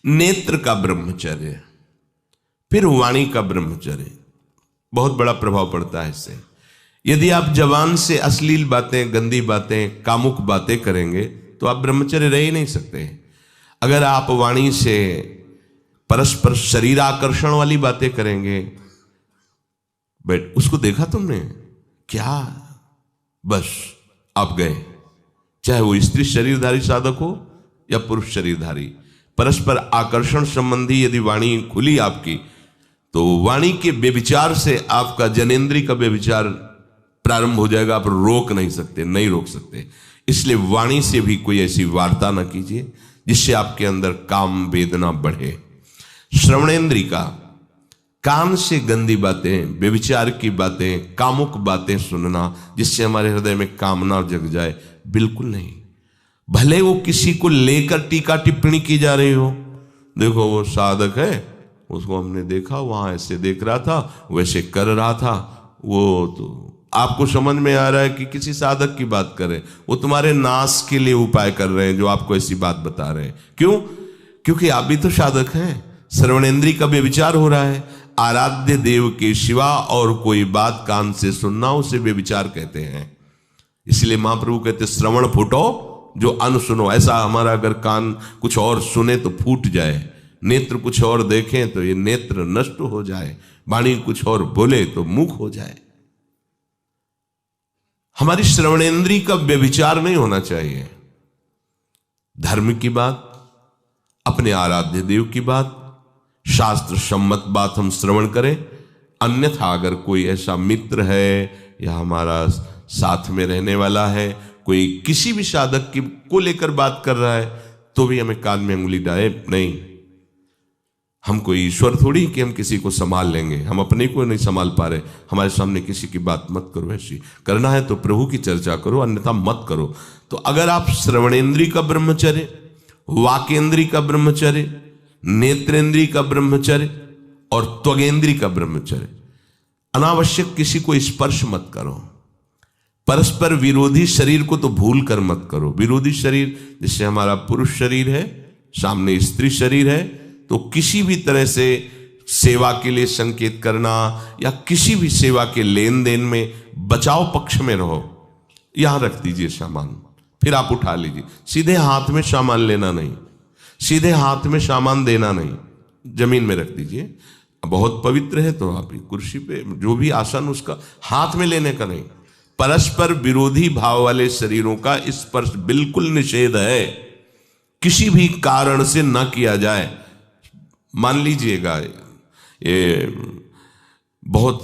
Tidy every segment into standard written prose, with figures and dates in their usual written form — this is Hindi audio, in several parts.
नेत्र का ब्रह्मचर्य, फिर वाणी का ब्रह्मचर्य, बहुत बड़ा प्रभाव पड़ता है इससे। यदि आप जबान से अश्लील बातें, गंदी बातें, कामुक बातें करेंगे तो आप ब्रह्मचर्य रह ही नहीं सकते। अगर आप वाणी से परस्पर शरीर आकर्षण वाली बातें करेंगे, बट उसको देखा तुमने क्या, बस आप गए। चाहे वो स्त्री शरीरधारी साधक हो या पुरुष शरीरधारी, परस्पर आकर्षण संबंधी यदि वाणी खुली आपकी, तो वाणी के व्यभिचार से आपका जनेंद्रिय का व्यभिचार प्रारंभ हो जाएगा। आप रोक नहीं सकते, नहीं रोक सकते। इसलिए वाणी से भी कोई ऐसी वार्ता ना कीजिए जिससे आपके अंदर काम वेदना बढ़े। श्रवणेंद्रिय का, कान से गंदी बातें, व्यभिचार की बातें, कामुक बातें सुनना जिससे हमारे हृदय में कामना जग जाए, बिल्कुल नहीं। भले वो किसी को लेकर टीका टिप्पणी की जा रही हो, देखो वो साधक है, उसको हमने देखा वहां ऐसे देख रहा था, वैसे कर रहा था, वो तो आपको समझ में आ रहा है कि किसी साधक की बात करें, वो तुम्हारे नाश के लिए उपाय कर रहे हैं जो आपको ऐसी बात बता रहे हैं। क्यों? क्योंकि आप भी तो साधक हैं। श्रवणेंद्रिय का व्यभिचार हो रहा है। आराध्य देव के सिवा और कोई बात कान से सुनना उसे व्यभिचार कहते हैं। इसलिए महाप्रभु कहते श्रवण फूटो जो अन सुनो। ऐसा हमारा अगर कान कुछ और सुने तो फूट जाए, नेत्र कुछ और देखें तो ये नेत्र नष्ट हो जाए, वाणी कुछ और बोले तो मुख हो जाए। हमारी श्रवणेंद्रिय का व्यभिचार नहीं होना चाहिए। धर्म की बात, अपने आराध्य देव की बात, शास्त्र सम्मत बात हम श्रवण करें। अन्यथा अगर कोई ऐसा मित्र है या हमारा साथ में रहने वाला है, कोई किसी भी साधक की को लेकर बात कर रहा है, तो भी हमें कान में अंगुली डाले नहीं। हम कोई ईश्वर थोड़ी कि हम किसी को संभाल लेंगे, हम अपने को नहीं संभाल पा रहे। हमारे सामने किसी की बात मत करो, ऐसी करना है तो प्रभु की चर्चा करो, अन्यथा मत करो। तो अगर आप श्रवणेंद्रिय का ब्रह्मचर्य, वाकेंद्रिय का ब्रह्मचर्य, नेत्रेंद्रिय का ब्रह्मचर्य और त्वगेंद्रिय का ब्रह्मचर्य, अनावश्यक किसी को स्पर्श मत करो। परस्पर विरोधी शरीर को तो भूल कर मत करो। विरोधी शरीर जिससे हमारा पुरुष शरीर है, सामने स्त्री शरीर है, तो किसी भी तरह से सेवा के लिए संकेत करना या किसी भी सेवा के लेन देन में बचाव पक्ष में रहो। यहां रख दीजिए सामान, फिर आप उठा लीजिए। सीधे हाथ में सामान लेना नहीं, सीधे हाथ में सामान देना नहीं, जमीन में रख दीजिए। बहुत पवित्र है तो आप कुर्सी पे जो भी आसन उसका हाथ में लेने का नहीं। परस्पर विरोधी भाव वाले शरीरों का स्पर्श बिल्कुल निषेध है, किसी भी कारण से न किया जाए। मान लीजिएगा ये बहुत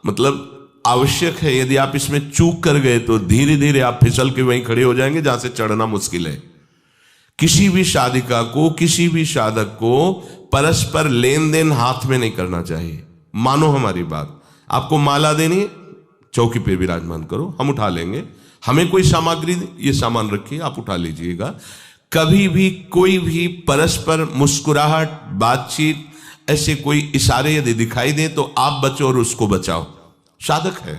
मतलब आवश्यक है, यदि आप इसमें चूक कर गए तो धीरे धीरे आप फिसल के वहीं खड़े हो जाएंगे जहां से चढ़ना मुश्किल है। किसी भी साधिका को, किसी भी साधक को परस्पर लेन देन हाथ में नहीं करना चाहिए। मानो हमारी बात, आपको माला देनी, चौकी पे विराजमान करो, हम उठा लेंगे। हमें कोई सामग्री, ये सामान रखिए, आप उठा लीजिएगा। कभी भी कोई भी परस्पर मुस्कुराहट, बातचीत, ऐसे कोई इशारे यदि दिखाई दे तो आप बचो और उसको बचाओ। साधक है,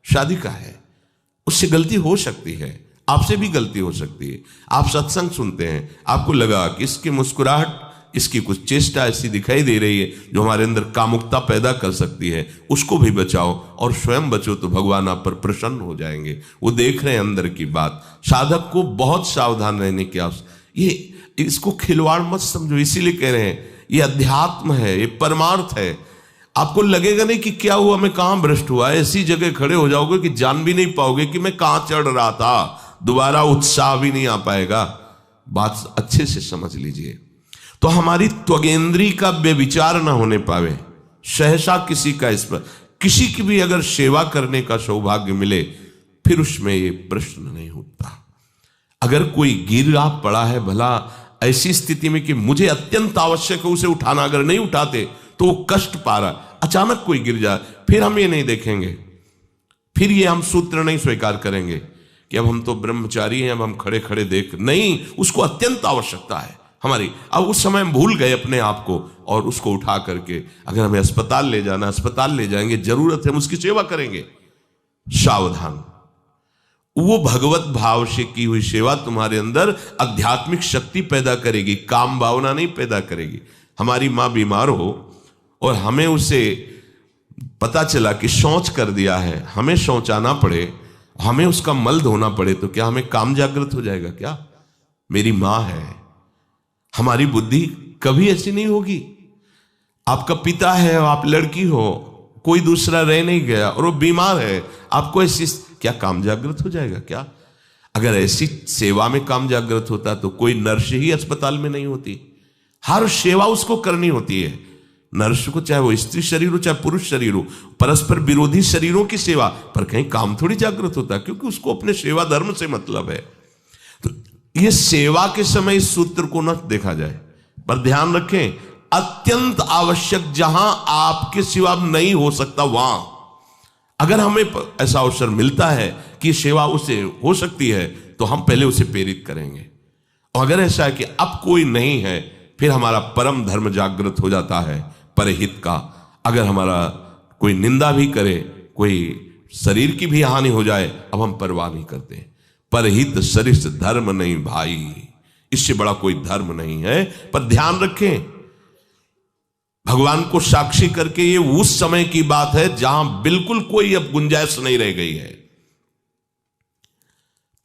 साधिका है, उससे गलती हो सकती है, आपसे भी गलती हो सकती है। आप सत्संग सुनते हैं, आपको लगा कि इसकी मुस्कुराहट, इसकी कुछ चेष्टा ऐसी दिखाई दे रही है जो हमारे अंदर कामुकता पैदा कर सकती है, उसको भी बचाओ और स्वयं बचो तो भगवान आप पर प्रसन्न हो जाएंगे। वो देख रहे हैं अंदर की बात। साधक को बहुत सावधान रहने की आवश्यकता। ये इसको खिलवाड़ मत समझो, इसीलिए कह रहे हैं ये अध्यात्म है, ये परमार्थ है। आपको लगेगा नहीं कि क्या हुआ, मैं कहां भ्रष्ट हुआ, ऐसी जगह खड़े हो जाओगे कि जान भी नहीं पाओगे कि मैं कहां चढ़ रहा था, दोबारा उत्साह भी नहीं आ पाएगा। बात अच्छे से समझ लीजिए। तो हमारी त्वगेंद्रिय का व्यभिचार ना होने पावे, सहसा किसी का इस पर, किसी की भी अगर सेवा करने का सौभाग्य मिले, फिर उसमें ये प्रश्न नहीं उठता। अगर कोई गिर आप पड़ा है, भला ऐसी स्थिति में कि मुझे अत्यंत आवश्यक है उसे उठाना, अगर नहीं उठाते तो वो कष्ट पा रहा, अचानक कोई गिर जाए, फिर हम ये नहीं देखेंगे, फिर ये हम सूत्र नहीं स्वीकार करेंगे कि अब हम तो ब्रह्मचारी हैं, अब हम खड़े खड़े देख नहीं। उसको अत्यंत आवश्यकता है हमारी। अब उस समय हम भूल गए अपने आप को और उसको उठा करके अगर हमें अस्पताल ले जाना, अस्पताल ले जाएंगे, जरूरत है हम उसकी सेवा करेंगे। सावधान। वो भगवत भाव से की हुई सेवा तुम्हारे अंदर आध्यात्मिक शक्ति पैदा करेगी, काम भावना नहीं पैदा करेगी। हमारी माँ बीमार हो और हमें उसे पता चला कि शौच कर दिया है, हमें शौचाना पड़े, हमें उसका मल धोना पड़े, तो क्या हमें काम जागृत हो जाएगा? क्या मेरी माँ है। हमारी बुद्धि कभी ऐसी नहीं होगी। आपका पिता है, आप लड़की हो, कोई दूसरा रह नहीं गया और वो बीमार है, आपको ऐसी क्या काम जागृत हो जाएगा? क्या अगर ऐसी सेवा में काम जागृत होता तो कोई नर्स ही अस्पताल में नहीं होती। हर सेवा उसको करनी होती है, नर्स को, चाहे वो स्त्री शरीर हो चाहे पुरुष शरीर हो, परस्पर विरोधी शरीरों की सेवा, पर कहीं काम थोड़ी जागृत होता, क्योंकि उसको अपने सेवा धर्म से मतलब है। तो ये सेवा के समय इस सूत्र को न देखा जाए, पर ध्यान रखें, अत्यंत आवश्यक जहां आपके सिवा नहीं हो सकता, वहां अगर हमें ऐसा अवसर मिलता है कि सेवा उसे हो सकती है, तो हम पहले उसे प्रेरित करेंगे। और अगर ऐसा है कि अब कोई नहीं है, फिर हमारा परम धर्म जागृत हो जाता है परहित का। अगर हमारा कोई निंदा भी करे, कोई शरीर की भी हानि हो जाए, अब हम परवाह नहीं करते। परहित सरिस धर्म नहीं भाई, इससे बड़ा कोई धर्म नहीं है। पर ध्यान रखें, भगवान को साक्षी करके ये उस समय की बात है जहां बिल्कुल कोई अब गुंजाइश नहीं रह गई है।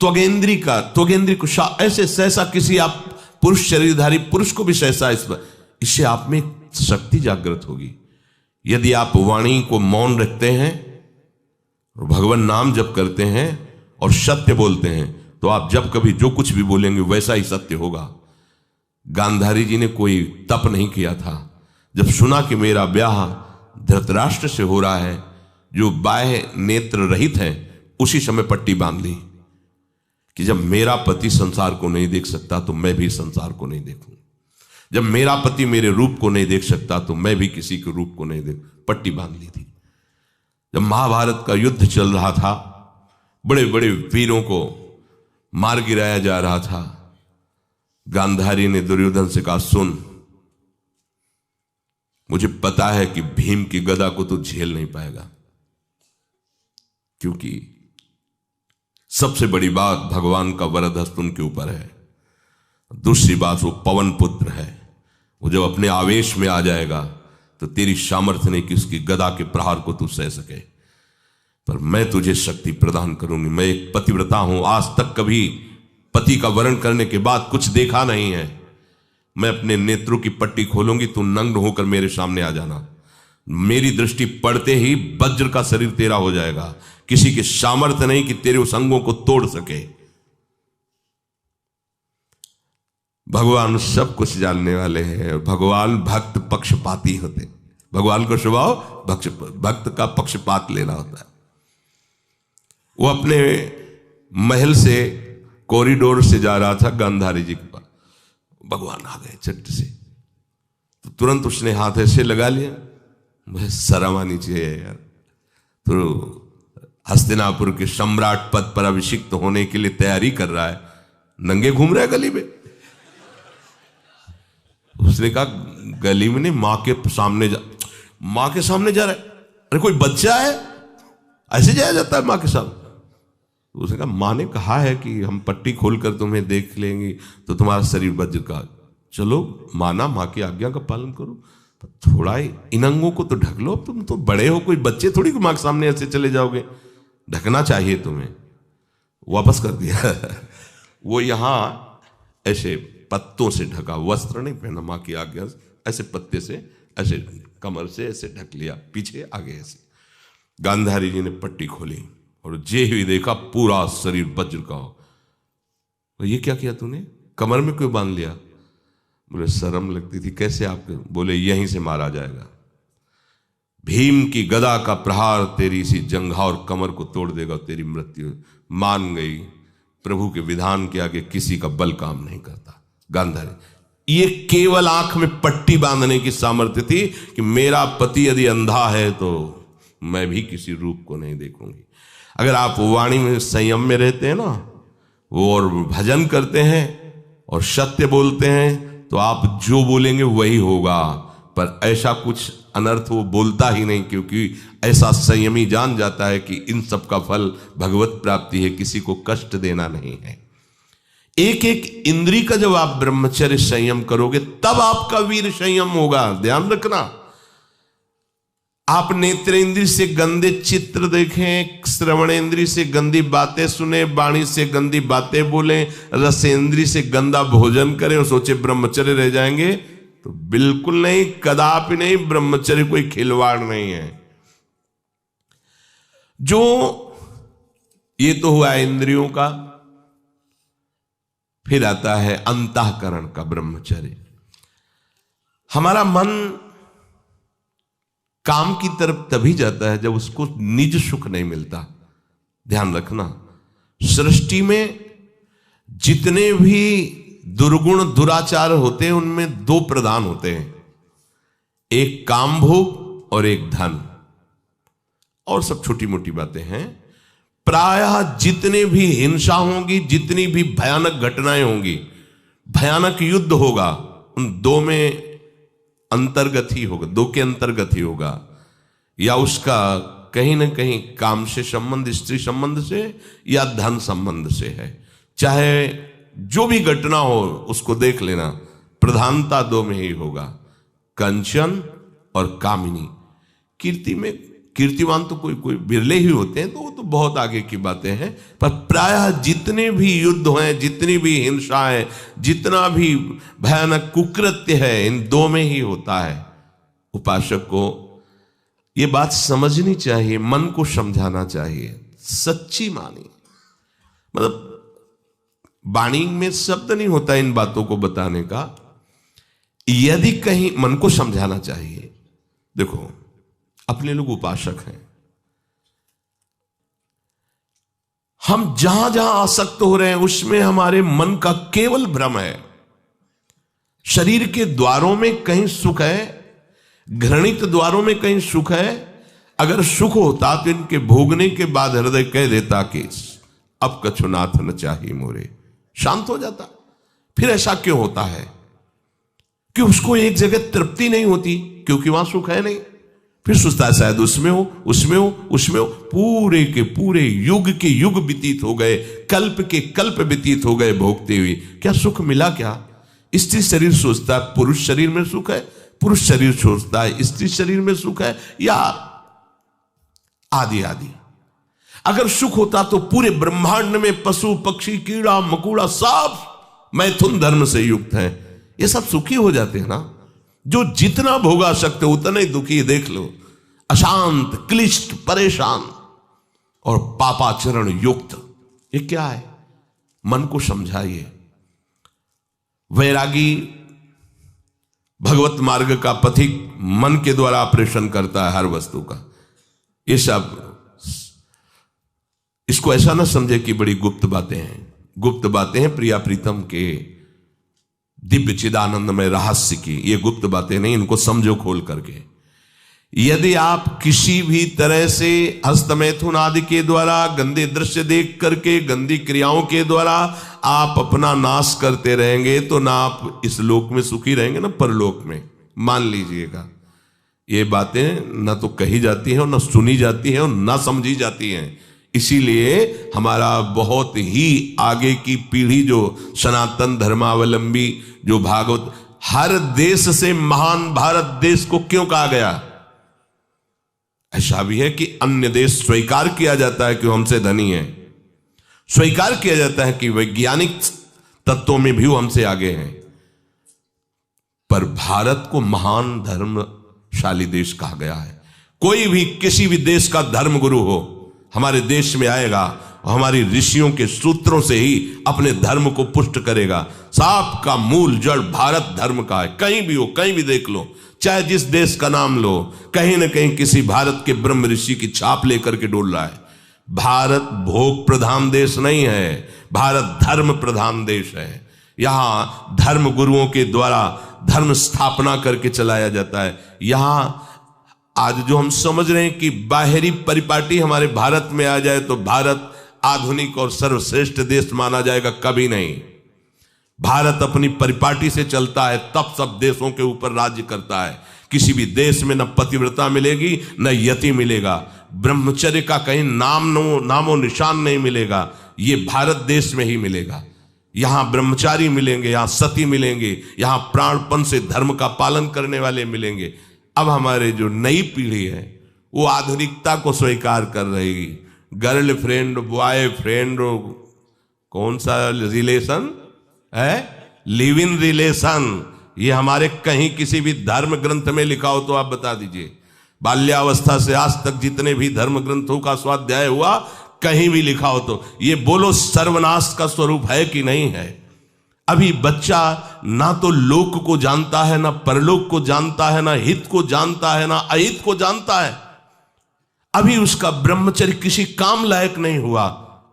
त्वगेंद्री को ऐसे सहसा किसी आप पुरुष शरीरधारी पुरुष को भी सहसा, इससे आप में शक्ति जागृत होगी। यदि आप वाणी को मौन रखते हैं और भगवान नाम जप करते हैं और सत्य बोलते हैं, तो आप जब कभी जो कुछ भी बोलेंगे वैसा ही सत्य होगा। गांधारी जी ने कोई तप नहीं किया था। जब सुना कि मेरा ब्याह धृतराष्ट्र से हो रहा है, जो बाह्य नेत्र रहित है, उसी समय पट्टी बांध ली कि जब मेरा पति संसार को नहीं देख सकता तो मैं भी संसार को नहीं देखूं। जब मेरा पति मेरे रूप को नहीं देख सकता तो मैं भी किसी के रूप को नहीं देख, पट्टी बांध ली थी। जब महाभारत का युद्ध चल रहा था, बड़े बड़े वीरों को मार गिराया जा रहा था, गांधारी ने दुर्योधन से कहा, सुन, मुझे पता है कि भीम की गदा को तू झेल नहीं पाएगा, क्योंकि सबसे बड़ी बात भगवान का वरद हस्त उनके ऊपर है। दूसरी बात, वो पवन पुत्र है, वो जब अपने आवेश में आ जाएगा तो तेरी सामर्थ्य नहीं कि उसकी गदा के प्रहार को तू सह सके। पर मैं तुझे शक्ति प्रदान करूंगी। मैं एक पतिव्रता हूं, आज तक कभी पति का वरण करने के बाद कुछ देखा नहीं है। मैं अपने नेत्रों की पट्टी खोलूंगी, तू नग्न होकर मेरे सामने आ जाना। मेरी दृष्टि पड़ते ही वज्र का शरीर तेरा हो जाएगा। किसी के सामर्थ्य नहीं कि तेरे उस अंगों को तोड़ सके। भगवान सब कुछ जानने वाले हैं। भगवान भक्त पक्षपाती होते। भगवान का स्वभाव भक्त का पक्षपात लेना होता है। वो अपने महल से कॉरिडोर से जा रहा था गांधारी जी के पास, भगवान आ गए चट से, तो तुरंत उसने हाथ ऐसे लगा लिया। मुझे शर्म आनी चाहिए यार, तो हस्तिनापुर के सम्राट पद पर अभिषिक्त होने के लिए तैयारी कर रहा है, नंगे घूम रहा है गली में। उसने कहा, गली में नहीं, मां के सामने जा रहा है। अरे कोई बच्चा है, ऐसे जाया जाता है मां के सामने? उसने कहा, मां ने कहा है कि हम पट्टी खोलकर तुम्हें देख लेंगे तो तुम्हारा शरीर वज्र का। चलो माना, मां की आज्ञा का पालन करो, थोड़ा इन अंगों को तो ढक लो। तुम तो बड़े हो, कोई बच्चे थोड़ी मां के सामने ऐसे चले जाओगे, ढकना चाहिए तुम्हें। वापस कर दिया। वो यहां ऐसे पत्तों से ढका, वस्त्र नहीं पहना, मां की आज्ञा ऐसे पत्ते से ऐसे कमर से ऐसे ढक लिया, पीछे आगे ऐसे। गांधारी जी ने पट्टी खोली और जे ही देखा पूरा शरीर वज्र का हो। ये क्या किया तूने, कमर में क्यों बांध लिया? बोले शर्म लगती थी। कैसे आपके? बोले यहीं से मारा जाएगा। भीम की गदा का प्रहार तेरी इसी जंघा और कमर को तोड़ देगा, तेरी मृत्यु। मान गई, प्रभु के विधान के आगे किसी का बल काम नहीं करता। गांधारी, ये केवल आंख में पट्टी बांधने की सामर्थ्य थी कि मेरा पति यदि अंधा है तो मैं भी किसी रूप को नहीं देखूंगी। अगर आप वाणी में संयम में रहते हैं ना, वो और भजन करते हैं और सत्य बोलते हैं, तो आप जो बोलेंगे वही होगा। पर ऐसा कुछ अनर्थ वो बोलता ही नहीं, क्योंकि ऐसा संयमी जान जाता है कि इन सब का फल भगवत प्राप्ति है, किसी को कष्ट देना नहीं है। एक एक इंद्री का जब आप ब्रह्मचर्य संयम करोगे तब आपका वीर संयम होगा। ध्यान रखना, आप नेत्रेंद्री से गंदे चित्र देखें, श्रवणेंद्री से गंदी बातें सुने, वाणी से गंदी बातें बोलें, रसेंद्री से गंदा भोजन करें और सोचे ब्रह्मचर्य रह जाएंगे, तो बिल्कुल नहीं, कदापि नहीं। ब्रह्मचर्य कोई खिलवाड़ नहीं है। जो ये तो हुआ इंद्रियों का, फिर आता है अंतःकरण का ब्रह्मचर्य। हमारा मन काम की तरफ तभी जाता है जब उसको निज सुख नहीं मिलता। ध्यान रखना, सृष्टि में जितने भी दुर्गुण दुराचार होते हैं उनमें दो प्रधान होते हैं, एक काम भोग और एक धन, और सब छोटी मोटी बातें हैं। प्रायः जितने भी हिंसा होंगी, जितनी भी भयानक घटनाएं होंगी, भयानक युद्ध होगा, उन दो में अंतर्गत ही होगा, दो के अंतर्गत ही होगा। या उसका कहीं ना कहीं काम से संबंध, स्त्री संबंध से या धन संबंध से है। चाहे जो भी घटना हो उसको देख लेना, प्रधानता दो में ही होगा, कंचन और कामिनी। कीर्ति में कीर्तिवान तो कोई बिरले ही होते हैं, तो वो तो बहुत आगे की बातें हैं। पर प्रायः जितने भी युद्ध हैं, जितनी भी हिंसा है, जितना भी भयानक कुकृत्य है, इन दो में ही होता है। उपासक को ये बात समझनी चाहिए, मन को समझाना चाहिए, सच्ची मानी। मतलब वाणी में शब्द नहीं होता इन बातों को बताने का, यदि कहीं मन को समझाना चाहिए। देखो, अपने लोग उपासक हैं, हम जहां जहां आसक्त हो रहे हैं उसमें हमारे मन का केवल भ्रम है। शरीर के द्वारों में कहीं सुख है, घृणित द्वारों में कहीं सुख है। अगर सुख होता तो इनके भोगने के बाद हृदय कह देता कि अब कछुनाथ न चाहिए मोरे, शांत हो जाता। फिर ऐसा क्यों होता है कि उसको एक जगह तृप्ति नहीं होती? क्योंकि वहां सुख है नहीं। फिर सोचता है शायद उसमें हो, उसमें हो, उसमें हो। पूरे के पूरे युग के युग व्यतीत हो गए, कल्प के कल्प व्यतीत हो गए भोगते हुए, क्या सुख मिला? क्या स्त्री शरीर सोचता है पुरुष शरीर में सुख है, पुरुष शरीर सोचता है स्त्री शरीर में सुख है, या आदि आदि। अगर सुख होता तो पूरे ब्रह्मांड में पशु पक्षी कीड़ा मकोड़ा सब मैथुन धर्म से युक्त हैं, ये सब सुखी हो जाते हैं ना। जो जितना भोगा सकते उतना ही दुखी, देख लो, अशांत, क्लिष्ट, परेशान और पापाचरण युक्त। ये क्या है? मन को समझाइए। वैरागी भगवत मार्ग का पथिक मन के द्वारा ऑपरेशन करता है हर वस्तु का। ये सब, इसको ऐसा ना समझे कि बड़ी गुप्त बातें हैं। गुप्त बातें हैं प्रिया प्रीतम के दिव्य चिदानंदमय रहस्य की, ये गुप्त बातें नहीं, इनको समझो खोल करके। यदि आप किसी भी तरह से हस्तमैथुन आदि के द्वारा, गंदे दृश्य देख करके, गंदी क्रियाओं के द्वारा आप अपना नाश करते रहेंगे, तो ना आप इस लोक में सुखी रहेंगे ना परलोक में। मान लीजिएगा, ये बातें ना तो कही जाती हैं और ना सुनी जाती हैं और ना समझी जाती हैं। इसीलिए हमारा बहुत ही आगे की पीढ़ी, जो सनातन धर्मावलंबी, जो भागवत, हर देश से महान भारत देश को क्यों कहा गया? ऐसा भी है कि अन्य देश स्वीकार किया जाता है कि हमसे धनी है, स्वीकार किया जाता है कि वैज्ञानिक तत्वों में भी वो हमसे आगे हैं, पर भारत को महान धर्मशाली देश कहा गया है। कोई भी किसी भी देश का धर्म गुरु हो, हमारे देश में आएगा और हमारी ऋषियों के सूत्रों से ही अपने धर्म को पुष्ट करेगा। सांप का मूल जड़ भारत धर्म का है। कहीं भी हो, कहीं भी देख लो, चाहे जिस देश का नाम लो, कहीं ना कहीं किसी भारत के ब्रह्म ऋषि की छाप लेकर के डोल रहा है। भारत भोग प्रधान देश नहीं है, भारत धर्म प्रधान देश है। यहां धर्म गुरुओं के द्वारा धर्म स्थापना करके चलाया जाता है। यहां आज जो हम समझ रहे हैं कि बाहरी परिपाटी हमारे भारत में आ जाए तो भारत आधुनिक और सर्वश्रेष्ठ देश माना जाएगा, कभी नहीं। भारत अपनी परिपाटी से चलता है, तब सब देशों के ऊपर राज्य करता है। किसी भी देश में न पतिव्रता मिलेगी न यति मिलेगा, ब्रह्मचर्य का कहीं नामो निशान नहीं मिलेगा। ये भारत देश में ही मिलेगा। यहां ब्रह्मचारी मिलेंगे, यहां सती मिलेंगे, यहां प्राणपण से धर्म का पालन करने वाले मिलेंगे। अब हमारे जो नई पीढ़ी है वो आधुनिकता को स्वीकार कर रही। गर्लफ्रेंड, बॉयफ्रेंड, कौन सा रिलेशन है, लिव इन रिलेशन, ये हमारे कहीं किसी भी धर्म ग्रंथ में लिखा हो तो आप बता दीजिए। बाल्यावस्था से आज तक जितने भी धर्म ग्रंथों का स्वाध्याय हुआ, कहीं भी लिखा हो तो ये बोलो सर्वनाश का स्वरूप है कि नहीं है। अभी बच्चा ना तो लोक को जानता है, ना परलोक को जानता है, ना हित को जानता है, ना अहित को जानता है। अभी उसका ब्रह्मचर्य किसी काम लायक नहीं हुआ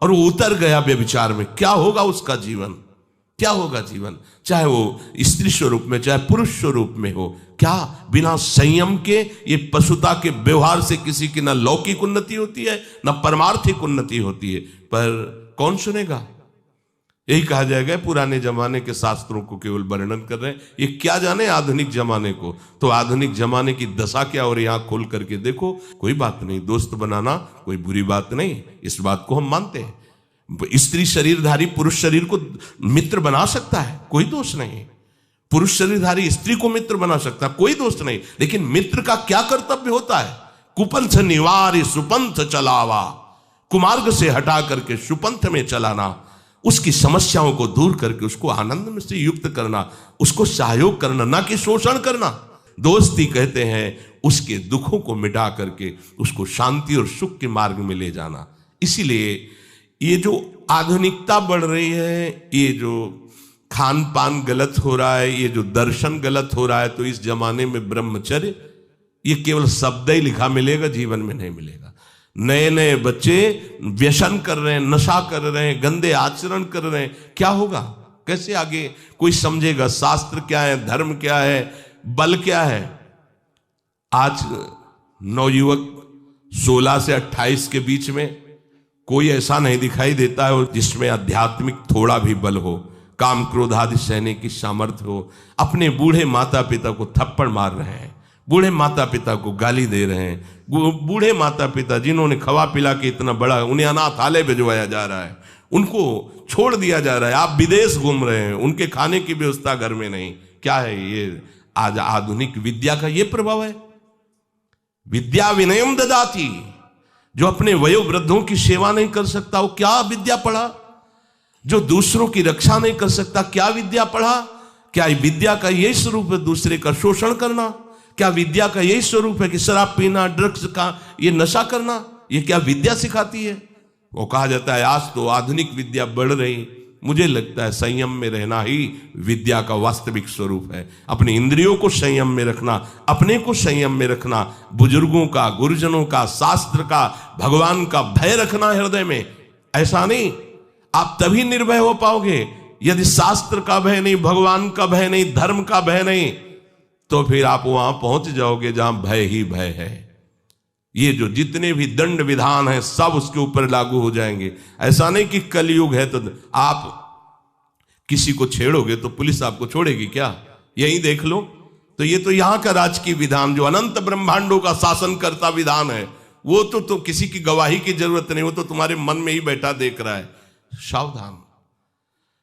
और वो उतर गया व्यभिचार में। क्या होगा उसका जीवन, क्या होगा जीवन, चाहे वो स्त्री स्वरूप में चाहे पुरुष स्वरूप में हो। क्या बिना संयम के ये पशुता के व्यवहार से किसी की ना लौकिक उन्नति होती है ना परमार्थिक उन्नति होती है। पर कौन सुनेगा। यही कहा जाएगा पुराने जमाने के शास्त्रों को केवल वर्णन कर रहे हैं, ये क्या जाने आधुनिक जमाने को। तो आधुनिक जमाने की दशा क्या, और यहां खोल करके देखो। कोई बात नहीं, दोस्त बनाना कोई बुरी बात नहीं, इस बात को हम मानते हैं। स्त्री शरीरधारी पुरुष शरीर को मित्र बना सकता है, कोई दोष नहीं। पुरुष शरीरधारी स्त्री को मित्र बना सकता है, कोई दोष नहीं। लेकिन मित्र का क्या कर्तव्य होता है। कुपंथ निवार सुपंथ चलावा, कुमार्ग से हटा करके सुपंथ में चलाना, उसकी समस्याओं को दूर करके उसको आनंद में से युक्त करना, उसको सहयोग करना, ना कि शोषण करना। दोस्ती कहते हैं उसके दुखों को मिटा करके उसको शांति और सुख के मार्ग में ले जाना। इसीलिए ये जो आधुनिकता बढ़ रही है, ये जो खान पान गलत हो रहा है, ये जो दर्शन गलत हो रहा है, तो इस जमाने में ब्रह्मचर्य ये केवल शब्द ही लिखा मिलेगा, जीवन में नहीं मिलेगा। नए नए बच्चे व्यसन कर रहे हैं, नशा कर रहे हैं, गंदे आचरण कर रहे हैं। क्या होगा, कैसे आगे कोई समझेगा शास्त्र क्या है, धर्म क्या है, बल क्या है। आज नवयुवक 16 से 28 के बीच में कोई ऐसा नहीं दिखाई देता है जिसमें आध्यात्मिक थोड़ा भी बल हो, काम क्रोध आदि सहने की सामर्थ्य हो। अपने बूढ़े माता पिता को थप्पड़ मार रहे हैं, बूढ़े माता पिता को गाली दे रहे हैं, बूढ़े माता पिता जिन्होंने खवा पिला के इतना बड़ा, उन्हें अनाथालय भिजवाया जा रहा है, उनको छोड़ दिया जा रहा है। आप विदेश घूम रहे हैं, उनके खाने की व्यवस्था घर में नहीं। क्या है ये, आज आधुनिक विद्या का ये प्रभाव है। विद्या विनयम ददाती, जो अपने वयोवृद्धों की सेवा नहीं कर सकता वो क्या विद्या पढ़ा। जो दूसरों की रक्षा नहीं कर सकता क्या विद्या पढ़ा। क्या विद्या का यही स्वरूप है दूसरे का शोषण करना। क्या विद्या का यही स्वरूप है कि शराब पीना, ड्रग्स का ये नशा करना, ये क्या विद्या सिखाती है। वो कहा जाता है आज तो आधुनिक विद्या बढ़ रही। मुझे लगता है संयम में रहना ही विद्या का वास्तविक स्वरूप है। अपनी इंद्रियों को संयम में रखना, अपने को संयम में रखना, बुजुर्गों का, गुरुजनों का, शास्त्र का, भगवान का भय रखना हृदय में। ऐसा नहीं, आप तभी निर्भय हो पाओगे यदि शास्त्र का भय नहीं, भगवान का भय नहीं, धर्म का भय नहीं, तो फिर आप वहां पहुंच जाओगे जहां भय ही भय है। ये जो जितने भी दंड विधान हैं सब उसके ऊपर लागू हो जाएंगे। ऐसा नहीं कि कलयुग है तो आप किसी को छेड़ोगे तो पुलिस आपको छोड़ेगी क्या, यही देख लो। तो ये तो यहां का राजकीय विधान जो अनंत ब्रह्मांडों का शासन करता विधान है, वो तो किसी की गवाही की जरूरत नहीं, वो तो तुम्हारे मन में ही बैठा देख रहा है। सावधान।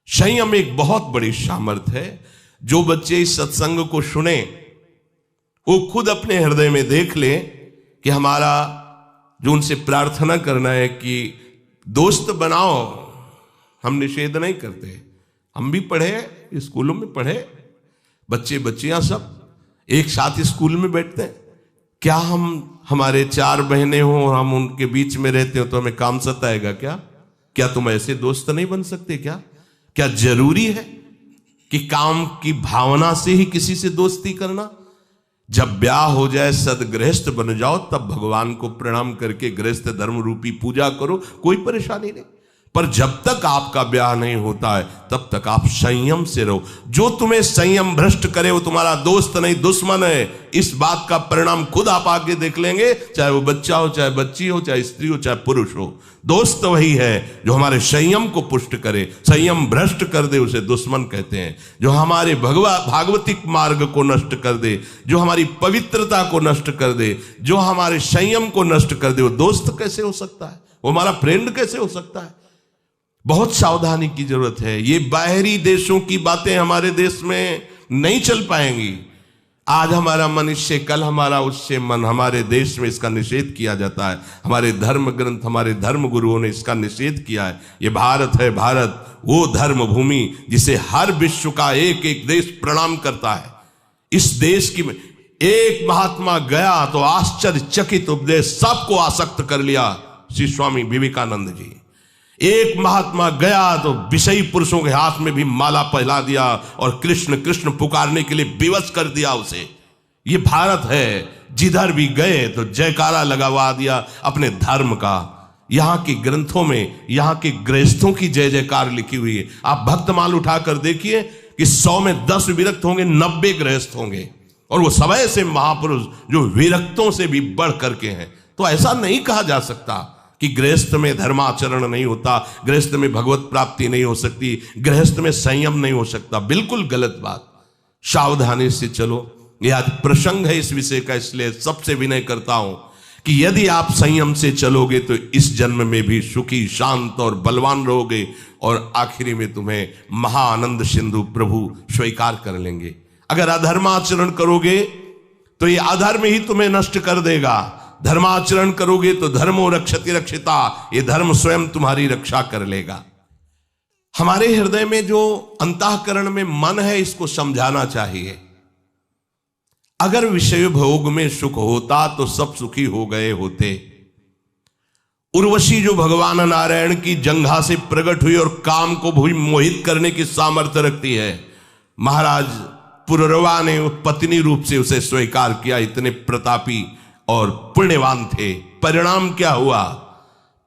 संयम एक बहुत बड़ी सामर्थ्य है। जो बच्चे इस सत्संग को सुने वो खुद अपने हृदय में देख ले कि हमारा जो उनसे प्रार्थना करना है कि दोस्त बनाओ। हम निषेध नहीं करते, हम भी पढ़े, स्कूलों में पढ़े, बच्चे बच्चियां सब एक साथ स्कूल में बैठते हैं। क्या हम हमारे 4 बहनें हों और हम उनके बीच में रहते हो तो हमें काम सताएगा क्या। क्या तुम ऐसे दोस्त नहीं बन सकते क्या। क्या जरूरी है कि काम की भावना से ही किसी से दोस्ती करना। जब ब्याह हो जाए सदगृहस्थ बन जाओ, तब भगवान को प्रणाम करके गृहस्थ धर्म रूपी पूजा करो, कोई परेशानी नहीं। पर जब तक आपका ब्याह नहीं होता है तब तक आप संयम से रहो। जो तुम्हें संयम भ्रष्ट करे वो तुम्हारा दोस्त नहीं दुश्मन है। इस बात का परिणाम खुद आप आगे देख लेंगे, चाहे वो बच्चा हो, चाहे बच्ची हो, चाहे स्त्री हो, चाहे पुरुष हो। दोस्त वही है जो हमारे संयम को पुष्ट करे, संयम भ्रष्ट कर दे उसे दुश्मन कहते हैं। जो हमारे भागवतिक मार्ग को नष्ट कर दे, जो हमारी पवित्रता को नष्ट कर दे, जो हमारे संयम को नष्ट कर दे, वो दोस्त कैसे हो सकता है? वो हमारा फ्रेंड कैसे हो सकता है? बहुत सावधानी की जरूरत है। ये बाहरी देशों की बातें हमारे देश में नहीं चल पाएंगी। आज हमारा मन इससे, कल हमारा उससे मन। हमारे देश में इसका निषेध किया जाता है। हमारे धर्म ग्रंथ, हमारे धर्म गुरुओं ने इसका निषेध किया है। ये भारत है, भारत वो धर्म भूमि जिसे हर विश्व का एक एक देश प्रणाम करता है। इस देश की एक महात्मा गया तो आश्चर्यचकित उपदेश सबको आसक्त कर लिया, श्री स्वामी विवेकानंद जी। एक महात्मा गया तो विषयी पुरुषों के हाथ में भी माला पहला दिया और कृष्ण कृष्ण पुकारने के लिए विवश कर दिया उसे। ये भारत है, जिधर भी गए तो जयकारा लगवा दिया अपने धर्म का। यहाँ के ग्रंथों में यहाँ के गृहस्थों की जय जयकार लिखी हुई है। आप भक्तमाल उठाकर देखिए कि 100 में 10 विरक्त होंगे, 90 गृहस्थ होंगे, और वो सब ऐसे महापुरुष जो विरक्तों से भी बढ़ करके हैं। तो ऐसा नहीं कहा जा सकता कि गृहस्थ में धर्माचरण नहीं होता, गृहस्थ में भगवत प्राप्ति नहीं हो सकती, गृहस्थ में संयम नहीं हो सकता। बिल्कुल गलत बात। सावधानी से चलो। यह आज प्रसंग है इस विषय का, इसलिए सबसे विनय करता हूं कि यदि आप संयम से चलोगे तो इस जन्म में भी सुखी, शांत और बलवान रहोगे, और आखिरी में तुम्हें महाआनंद सिंधु प्रभु स्वीकार कर लेंगे। अगर अधर्माचरण करोगे तो ये अधर्म ही तुम्हें नष्ट कर देगा। धर्माचरण करोगे तो धर्मो रक्षति रक्षिता, ये धर्म स्वयं तुम्हारी रक्षा कर लेगा। हमारे हृदय में जो अंतःकरण में मन है, इसको समझाना चाहिए। अगर विषय भोग में सुख होता तो सब सुखी हो गए होते। उर्वशी जो भगवान नारायण की जंघा से प्रकट हुई और काम को भी मोहित करने की सामर्थ्य रखती है, महाराज पुररवा ने पत्नी रूप से उसे स्वीकार किया। इतने प्रतापी और पुण्यवान थे। परिणाम क्या हुआ?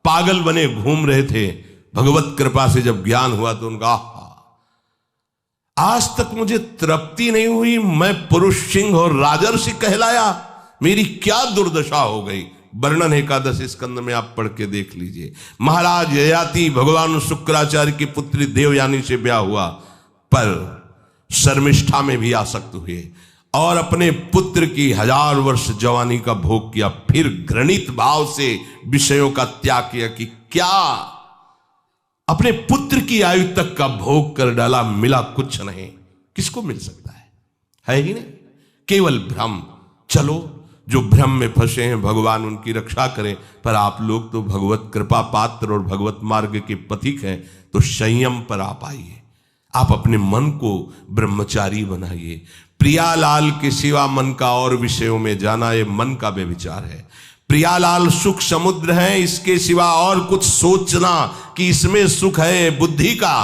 पागल बने घूम रहे थे। भगवत कृपा से जब ज्ञान हुआ तो उनका आज तक मुझे तृप्ति नहीं हुई, मैं पुरुष सिंह और राजर्षि कहलाया, मेरी क्या दुर्दशा हो गई। वर्णन एकादश स्कंद में आप पढ़ के देख लीजिए। महाराज ययाति भगवान शुक्राचार्य की पुत्री देवयानी से ब्याह हुआ, पर शर्मिष्ठा में भी आसक्त हुए और अपने पुत्र की 1000 वर्ष जवानी का भोग किया। फिर घृणित भाव से विषयों का त्याग किया कि क्या अपने पुत्र की आयु तक का भोग कर डाला, मिला कुछ नहीं। किसको मिल सकता है ही नहीं, केवल भ्रम। चलो, जो भ्रम में फंसे हैं भगवान उनकी रक्षा करें, पर आप लोग तो भगवत कृपा पात्र और भगवत मार्ग के पथिक हैं, तो संयम पर आप आइए। आप अपने मन को ब्रह्मचारी बनाइए। प्रियालाल के सिवा मन का और विषयों में जाना, ये मन का व्यभिचार है। प्रियालाल सुख समुद्र है, इसके सिवा और कुछ सोचना कि इसमें सुख है, बुद्धि का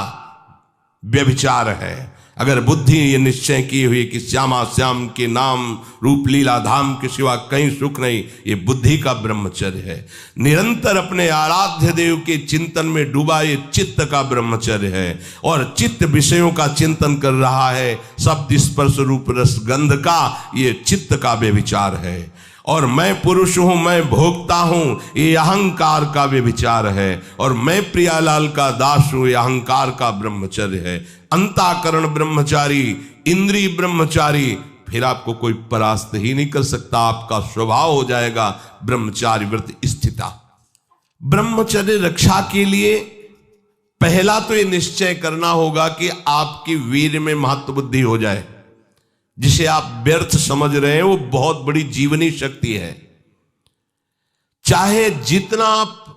व्यभिचार है। अगर बुद्धि ये निश्चय की हुई कि श्यामा श्याम के नाम रूप लीला धाम के सिवा कहीं सुख नहीं, ये बुद्धि का ब्रह्मचर्य है। निरंतर अपने आराध्य देव के चिंतन में डूबा, ये चित्त का ब्रह्मचर्य है। और चित्त विषयों का चिंतन कर रहा है, शब्द स्पर्श रूप रस गंध का, ये चित्त का व्यभिचार है। और मैं पुरुष हूं, मैं भोगता हूं, ये अहंकार का व्यभिचार है। और मैं प्रियालाल का दास हूं, ये अहंकार का ब्रह्मचर्य है। अंतःकरण ब्रह्मचारी, इंद्रिय ब्रह्मचारी, फिर आपको कोई परास्त ही नहीं कर सकता। आपका स्वभाव हो जाएगा ब्रह्मचारी व्रत स्थिता। ब्रह्मचर्य रक्षा के लिए पहला तो ये निश्चय करना होगा कि आपकी वीर में महत्व बुद्धि हो जाए। जिसे आप व्यर्थ समझ रहे हैं वो बहुत बड़ी जीवनी शक्ति है। चाहे जितना आप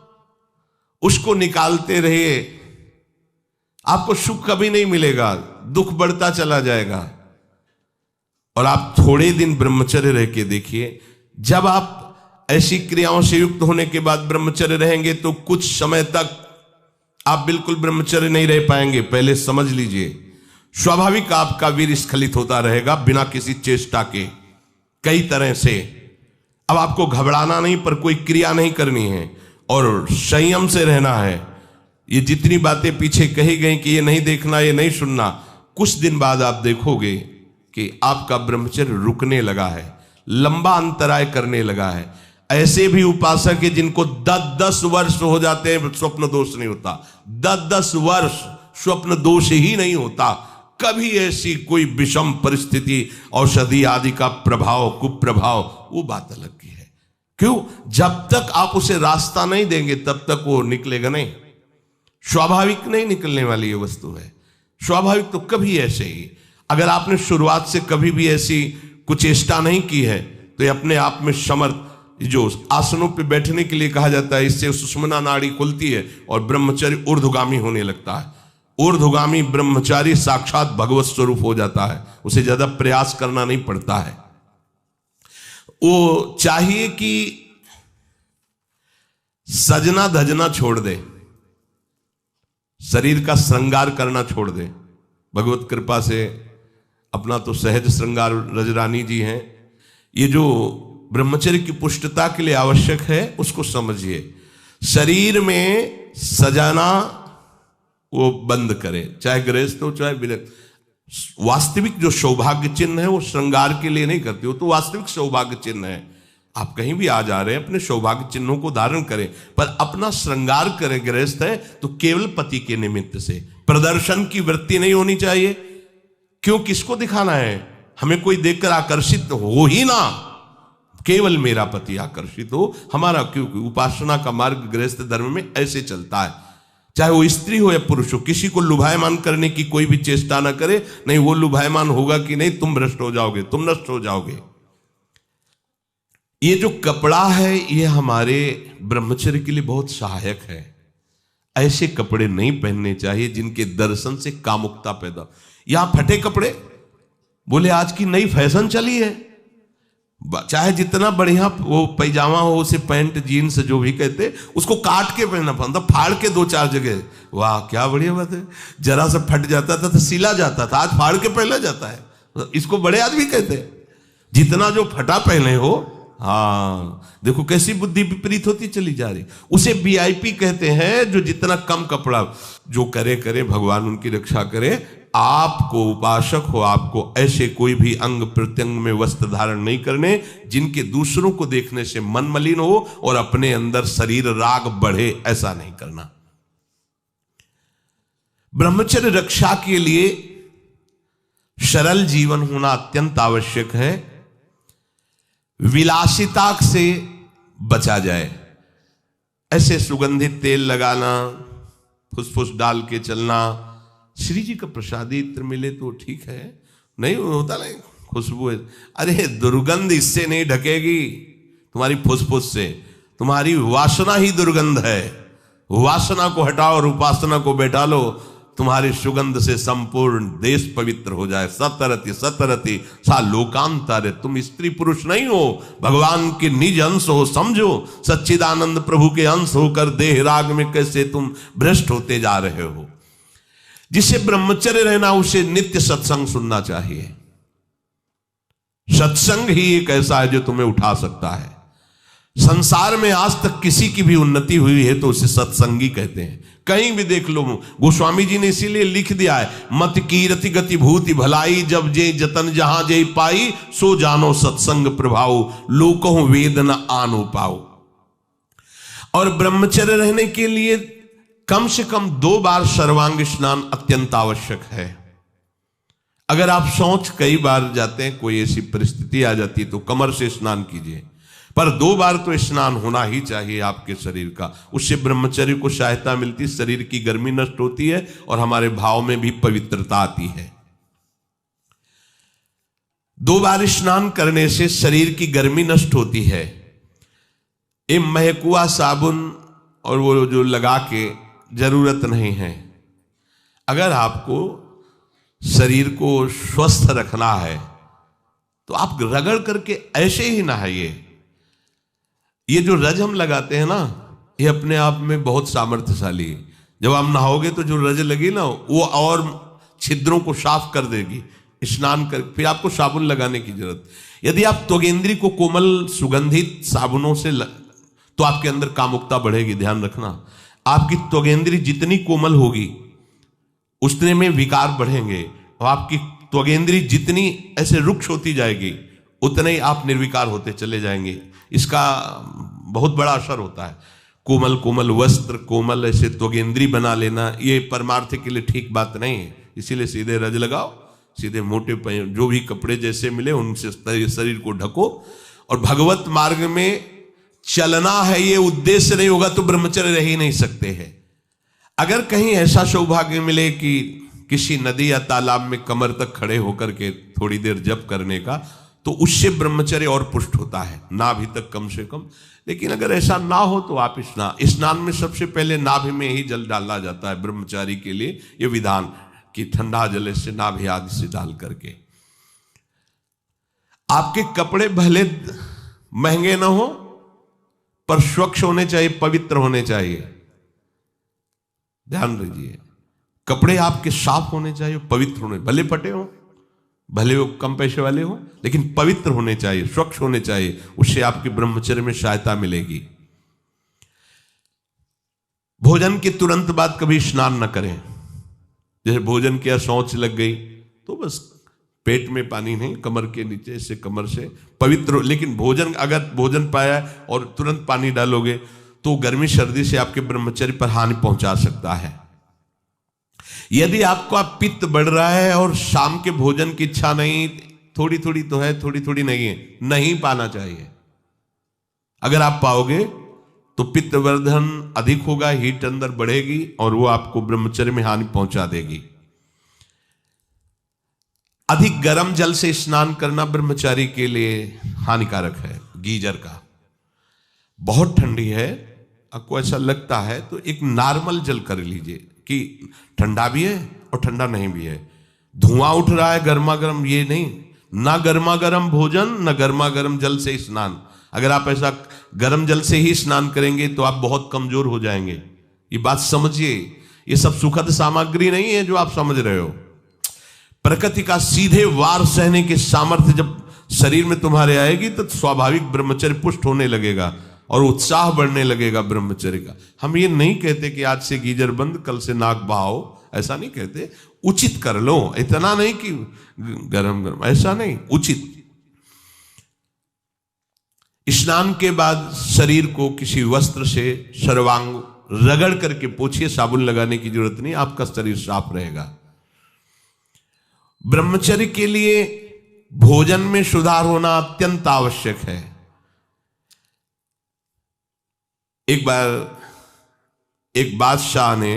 उसको निकालते रहिए, आपको सुख कभी नहीं मिलेगा, दुख बढ़ता चला जाएगा। और आप थोड़े दिन ब्रह्मचर्य रह के देखिए, जब आप ऐसी क्रियाओं से युक्त होने के बाद ब्रह्मचर्य रहेंगे तो कुछ समय तक आप बिल्कुल ब्रह्मचर्य नहीं रह पाएंगे। पहले समझ लीजिए, स्वाभाविक आपका वीर स्खलित होता रहेगा बिना किसी चेष्टा के, कई तरह से। अब आपको घबराना नहीं, पर कोई क्रिया नहीं करनी है और संयम से रहना है। ये जितनी बातें पीछे कही गई कि ये नहीं देखना, ये नहीं सुनना, कुछ दिन बाद आप देखोगे कि आपका ब्रह्मचर्य रुकने लगा है, लंबा अंतराय करने लगा है। ऐसे भी उपासक है जिनको 10-10 वर्ष हो जाते हैं, स्वप्न दोष नहीं होता। 10-10 वर्ष स्वप्न दोष ही नहीं होता। कभी ऐसी कोई विषम परिस्थिति, औषधि आदि का प्रभाव, कुप्रभाव, वो बात अलग की है। क्यों? जब तक आप उसे रास्ता नहीं देंगे तब तक वो निकलेगा नहीं। स्वाभाविक नहीं निकलने वाली ये वस्तु है। स्वाभाविक तो कभी ऐसे ही, अगर आपने शुरुआत से कभी भी ऐसी कुचेष्टा नहीं की है तो ये अपने आप में समर्थ, जो आसनों पे बैठने के लिए कहा जाता है, इससे सुषुम्ना नाड़ी खुलती है और ब्रह्मचर्य ऊर्ध्वगामी होने लगता है। ऊर्ध्वगामी ब्रह्मचारी साक्षात भगवत स्वरूप हो जाता है, उसे ज्यादा प्रयास करना नहीं पड़ता है। वो चाहिए कि सजना धजना छोड़ दे, शरीर का श्रृंगार करना छोड़ दे। भगवत कृपा से अपना तो सहज श्रृंगार रजरानी जी हैं। ये जो ब्रह्मचर्य की पुष्टता के लिए आवश्यक है उसको समझिए। शरीर में सजाना वो बंद करें, चाहे गृहस्थ हो चाहे विरक्त। वास्तविक जो सौभाग्य चिन्ह है वो श्रृंगार के लिए नहीं करते हो, तो वास्तविक सौभाग्य चिन्ह है। आप कहीं भी आ जा रहे हैं, अपने सौभाग्य चिन्हों को धारण करें, पर अपना श्रृंगार करें। गृहस्थ है तो केवल पति के निमित्त से, प्रदर्शन की वृत्ति नहीं होनी चाहिए। क्यों? किसको दिखाना है? हमें कोई देखकर आकर्षित हो ही ना, केवल मेरा पति आकर्षित हो हमारा। क्योंकि उपासना का मार्ग गृहस्थ धर्म में ऐसे चलता है, चाहे वो स्त्री हो या पुरुष हो। किसी को लुभायमान करने की कोई भी चेष्टा ना करे, नहीं वो लुभायमान होगा कि नहीं, तुम भ्रष्ट हो जाओगे, तुम नष्ट हो जाओगे। ये जो कपड़ा है ये हमारे ब्रह्मचर्य के लिए बहुत सहायक है। ऐसे कपड़े नहीं पहनने चाहिए जिनके दर्शन से कामुकता पैदा। यहां फटे कपड़े, बोले आज की नई फैशन चली है, चाहे जितना बढ़िया वो पैजामा हो, उसे पैंट जीन्स जो भी कहते, उसको काट के पहनना पड़ता, फाड़ के 2-4 जगह। वाह क्या बढ़िया बात है। जरा सा फट जाता था तो सिला जाता था, आज फाड़ के पहना जाता है। इसको बड़े आदमी कहते हैं। जितना जो फटा पहने हो, हाँ देखो कैसी बुद्धि विपरीत होती चली जा रही। उसे वीआईपी कहते हैं, जो जितना कम कपड़ा जो करे करे, भगवान उनकी रक्षा करे। आपको उपासक हो, आपको ऐसे कोई भी अंग प्रत्यंग में वस्त्र धारण नहीं करने जिनके दूसरों को देखने से मन मलिन हो और अपने अंदर शरीर राग बढ़े, ऐसा नहीं करना। ब्रह्मचर्य रक्षा के लिए सरल जीवन होना अत्यंत आवश्यक है। विलासिता से बचा जाए। ऐसे सुगंधित तेल लगाना, फुसफुस डाल के चलना, श्री जी का प्रसादी इत्र मिले तो ठीक है, नहीं होता नहीं खुशबू है। अरे दुर्गंध इससे नहीं ढकेगी, तुम्हारी फुसफुस से। तुम्हारी वासना ही दुर्गंध है। वासना को हटाओ और उपासना को बैठा लो, तुम्हारी सुगंध से संपूर्ण देश पवित्र हो जाए। सतरति सतरति सा लोकांतर। तुम स्त्री पुरुष नहीं हो, भगवान के निज अंश हो, समझो। सच्चिदानंद प्रभु के अंश होकर देह राग में कैसे तुम भ्रष्ट होते जा रहे हो। जिसे ब्रह्मचर्य रहना, उसे नित्य सत्संग सुनना चाहिए। सत्संग ही एक ऐसा है जो तुम्हें उठा सकता है। संसार में आज तक किसी की भी उन्नति हुई है तो उसे सत्संगी कहते हैं। कहीं भी देख लो, गोस्वामी जी ने इसीलिए लिख दिया है, मत कीरति गति भूति भलाई, जब जे जतन जहां जे पाई, सो जानो सत्संग प्रभाव, लोकों वेद न आनो पाओ। और ब्रह्मचर्य रहने के लिए कम से कम 2 बार सर्वांग स्नान अत्यंत आवश्यक है। अगर आप शौच कई बार जाते हैं, कोई ऐसी परिस्थिति आ जाती है तो कमर से स्नान कीजिए, पर 2 बार तो स्नान होना ही चाहिए आपके शरीर का। उससे ब्रह्मचर्य को सहायता मिलती है, शरीर की गर्मी नष्ट होती है और हमारे भाव में भी पवित्रता आती है। 2 बार स्नान करने से शरीर की गर्मी नष्ट होती है। ये महकुआ साबुन और वो जो लगा के जरूरत नहीं है। अगर आपको शरीर को स्वस्थ रखना है तो आप रगड़ करके ऐसे ही नहाइए। ये जो रज हम लगाते हैं ना, ये अपने आप में बहुत सामर्थ्यशाली है। जब आप नहाओगे तो जो रज लगी ना, वो और छिद्रों को साफ कर देगी। स्नान कर फिर आपको साबुन लगाने की जरूरत। यदि आप त्वगेंद्री को कोमल सुगंधित साबुनों से तो आपके अंदर कामुकता बढ़ेगी, ध्यान रखना। आपकी त्वगेंद्री जितनी कोमल होगी उतने में विकार बढ़ेंगे, और आपकी त्वगेंद्री जितनी ऐसे रुक्ष होती जाएगी उतने ही आप निर्विकार होते चले जाएंगे। इसका बहुत बड़ा असर होता है। कोमल कोमल वस्त्र, कोमल ऐसे त्वगेंद्री बना लेना, ये परमार्थ के लिए ठीक बात नहीं है। इसीलिए सीधे रज लगाओ, सीधे मोटे जो भी कपड़े जैसे मिले उनसे शरीर को ढको, और भगवत मार्ग में चलना है ये उद्देश्य नहीं होगा तो ब्रह्मचर्य रह ही नहीं सकते हैं। अगर कहीं ऐसा सौभाग्य मिले कि किसी नदी या तालाब में कमर तक खड़े होकर के थोड़ी देर जप करने का, तो उससे ब्रह्मचर्य और पुष्ट होता है, नाभि तक कम से कम। लेकिन अगर ऐसा ना हो तो आप स्नान में सबसे पहले नाभि में ही जल डाला जाता है ब्रह्मचारी के लिए, ये विधान कि ठंडा जल से नाभि आदि से डाल करके। आपके कपड़े भले महंगे ना हो पर स्वच्छ होने चाहिए, पवित्र होने चाहिए। ध्यान रखिए, कपड़े आपके साफ होने चाहिए, पवित्र होने, भले फटे हो, भले वो कम पैसे वाले हो, लेकिन पवित्र होने चाहिए, स्वच्छ होने चाहिए। उससे आपके ब्रह्मचर्य में सहायता मिलेगी। भोजन के तुरंत बाद कभी स्नान न करें। जैसे भोजन किया, शौच लग गई तो बस पेट में पानी नहीं, कमर के नीचे से, कमर से पवित्र। लेकिन भोजन, अगर भोजन पाया और तुरंत पानी डालोगे तो गर्मी सर्दी से आपके ब्रह्मचर्य पर हानि पहुंचा सकता है। यदि आपका पित्त बढ़ रहा है और शाम के भोजन की इच्छा नहीं, थोड़ी थोड़ी तो है, थोड़ी थोड़ी नहीं है, नहीं पाना चाहिए। अगर आप पाओगे तो पित्तवर्धन अधिक होगा, हीट अंदर बढ़ेगी और वो आपको ब्रह्मचर्य में हानि पहुंचा देगी। अधिक गर्म जल से स्नान करना ब्रह्मचारी के लिए हानिकारक है। गीजर का बहुत ठंडी है, आपको ऐसा लगता है तो एक नॉर्मल जल कर लीजिए कि ठंडा भी है और ठंडा नहीं भी है। धुआं उठ रहा है गर्मा गर्म, ये नहीं, ना गर्मा गर्म भोजन ना गर्मा गर्म जल से स्नान। अगर आप ऐसा गर्म जल से ही स्नान करेंगे तो आप बहुत कमजोर हो जाएंगे। ये बात समझिए, ये सब सुखद सामग्री नहीं है जो आप समझ रहे हो। प्रकृति का सीधे वार सहने के सामर्थ्य जब शरीर में तुम्हारे आएगी तो स्वाभाविक ब्रह्मचर्य पुष्ट होने लगेगा और उत्साह बढ़ने लगेगा ब्रह्मचर्य का। हम ये नहीं कहते कि आज से गीजर बंद, कल से नाक बहाओ, ऐसा नहीं कहते। उचित कर लो, इतना नहीं कि गरम गरम, ऐसा नहीं, उचित। स्नान के बाद शरीर को किसी वस्त्र से सर्वांग रगड़ करके पोछिए, साबुन लगाने की जरूरत नहीं, आपका शरीर साफ रहेगा। ब्रह्मचर्य के लिए भोजन में सुधार होना अत्यंत आवश्यक है। एक बार एक बादशाह ने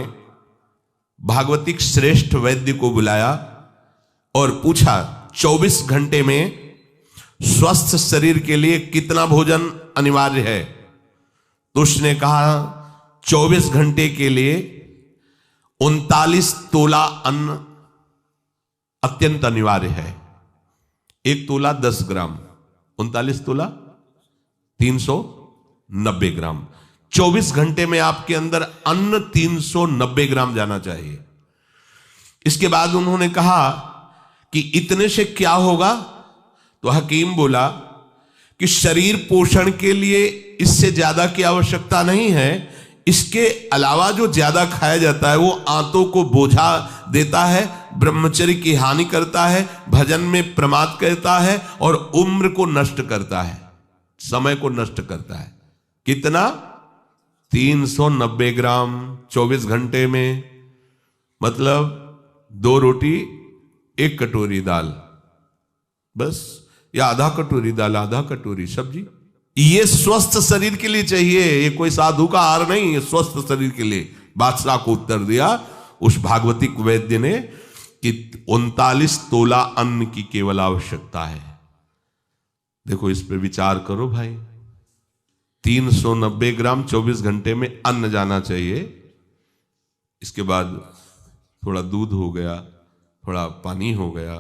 भागवतिक श्रेष्ठ वैद्य को बुलाया और पूछा 24 घंटे में स्वस्थ शरीर के लिए कितना भोजन अनिवार्य है। तो उसने कहा 24 घंटे के लिए 39 तोला अन्न अत्यंत अनिवार्य है। 1 तोला 10 ग्राम, 39 तोला 390 ग्राम। 24 घंटे में आपके अंदर अन्न 390 ग्राम जाना चाहिए। इसके बाद उन्होंने कहा कि इतने से क्या होगा, तो हकीम बोला कि शरीर पोषण के लिए इससे ज्यादा की आवश्यकता नहीं है। इसके अलावा जो ज्यादा खाया जाता है वो आंतों को बोझा देता है, ब्रह्मचर्य की हानि करता है, भजन में प्रमाद करता है और उम्र को नष्ट करता है, समय को नष्ट करता है। कितना? 390 ग्राम 24 घंटे में, मतलब 2 रोटी 1 कटोरी दाल बस, या आधा कटोरी दाल आधा कटोरी सब्जी। ये स्वस्थ शरीर के लिए चाहिए, ये कोई साधु का आहार नहीं, ये स्वस्थ शरीर के लिए। बादशाह को उत्तर दिया उस भागवतिक वैद्य ने कि 39 तोला अन्न की केवल आवश्यकता है। देखो, इस पे विचार करो भाई। 390 ग्राम 24 घंटे में अन्न जाना चाहिए। इसके बाद थोड़ा दूध हो गया, थोड़ा पानी हो गया।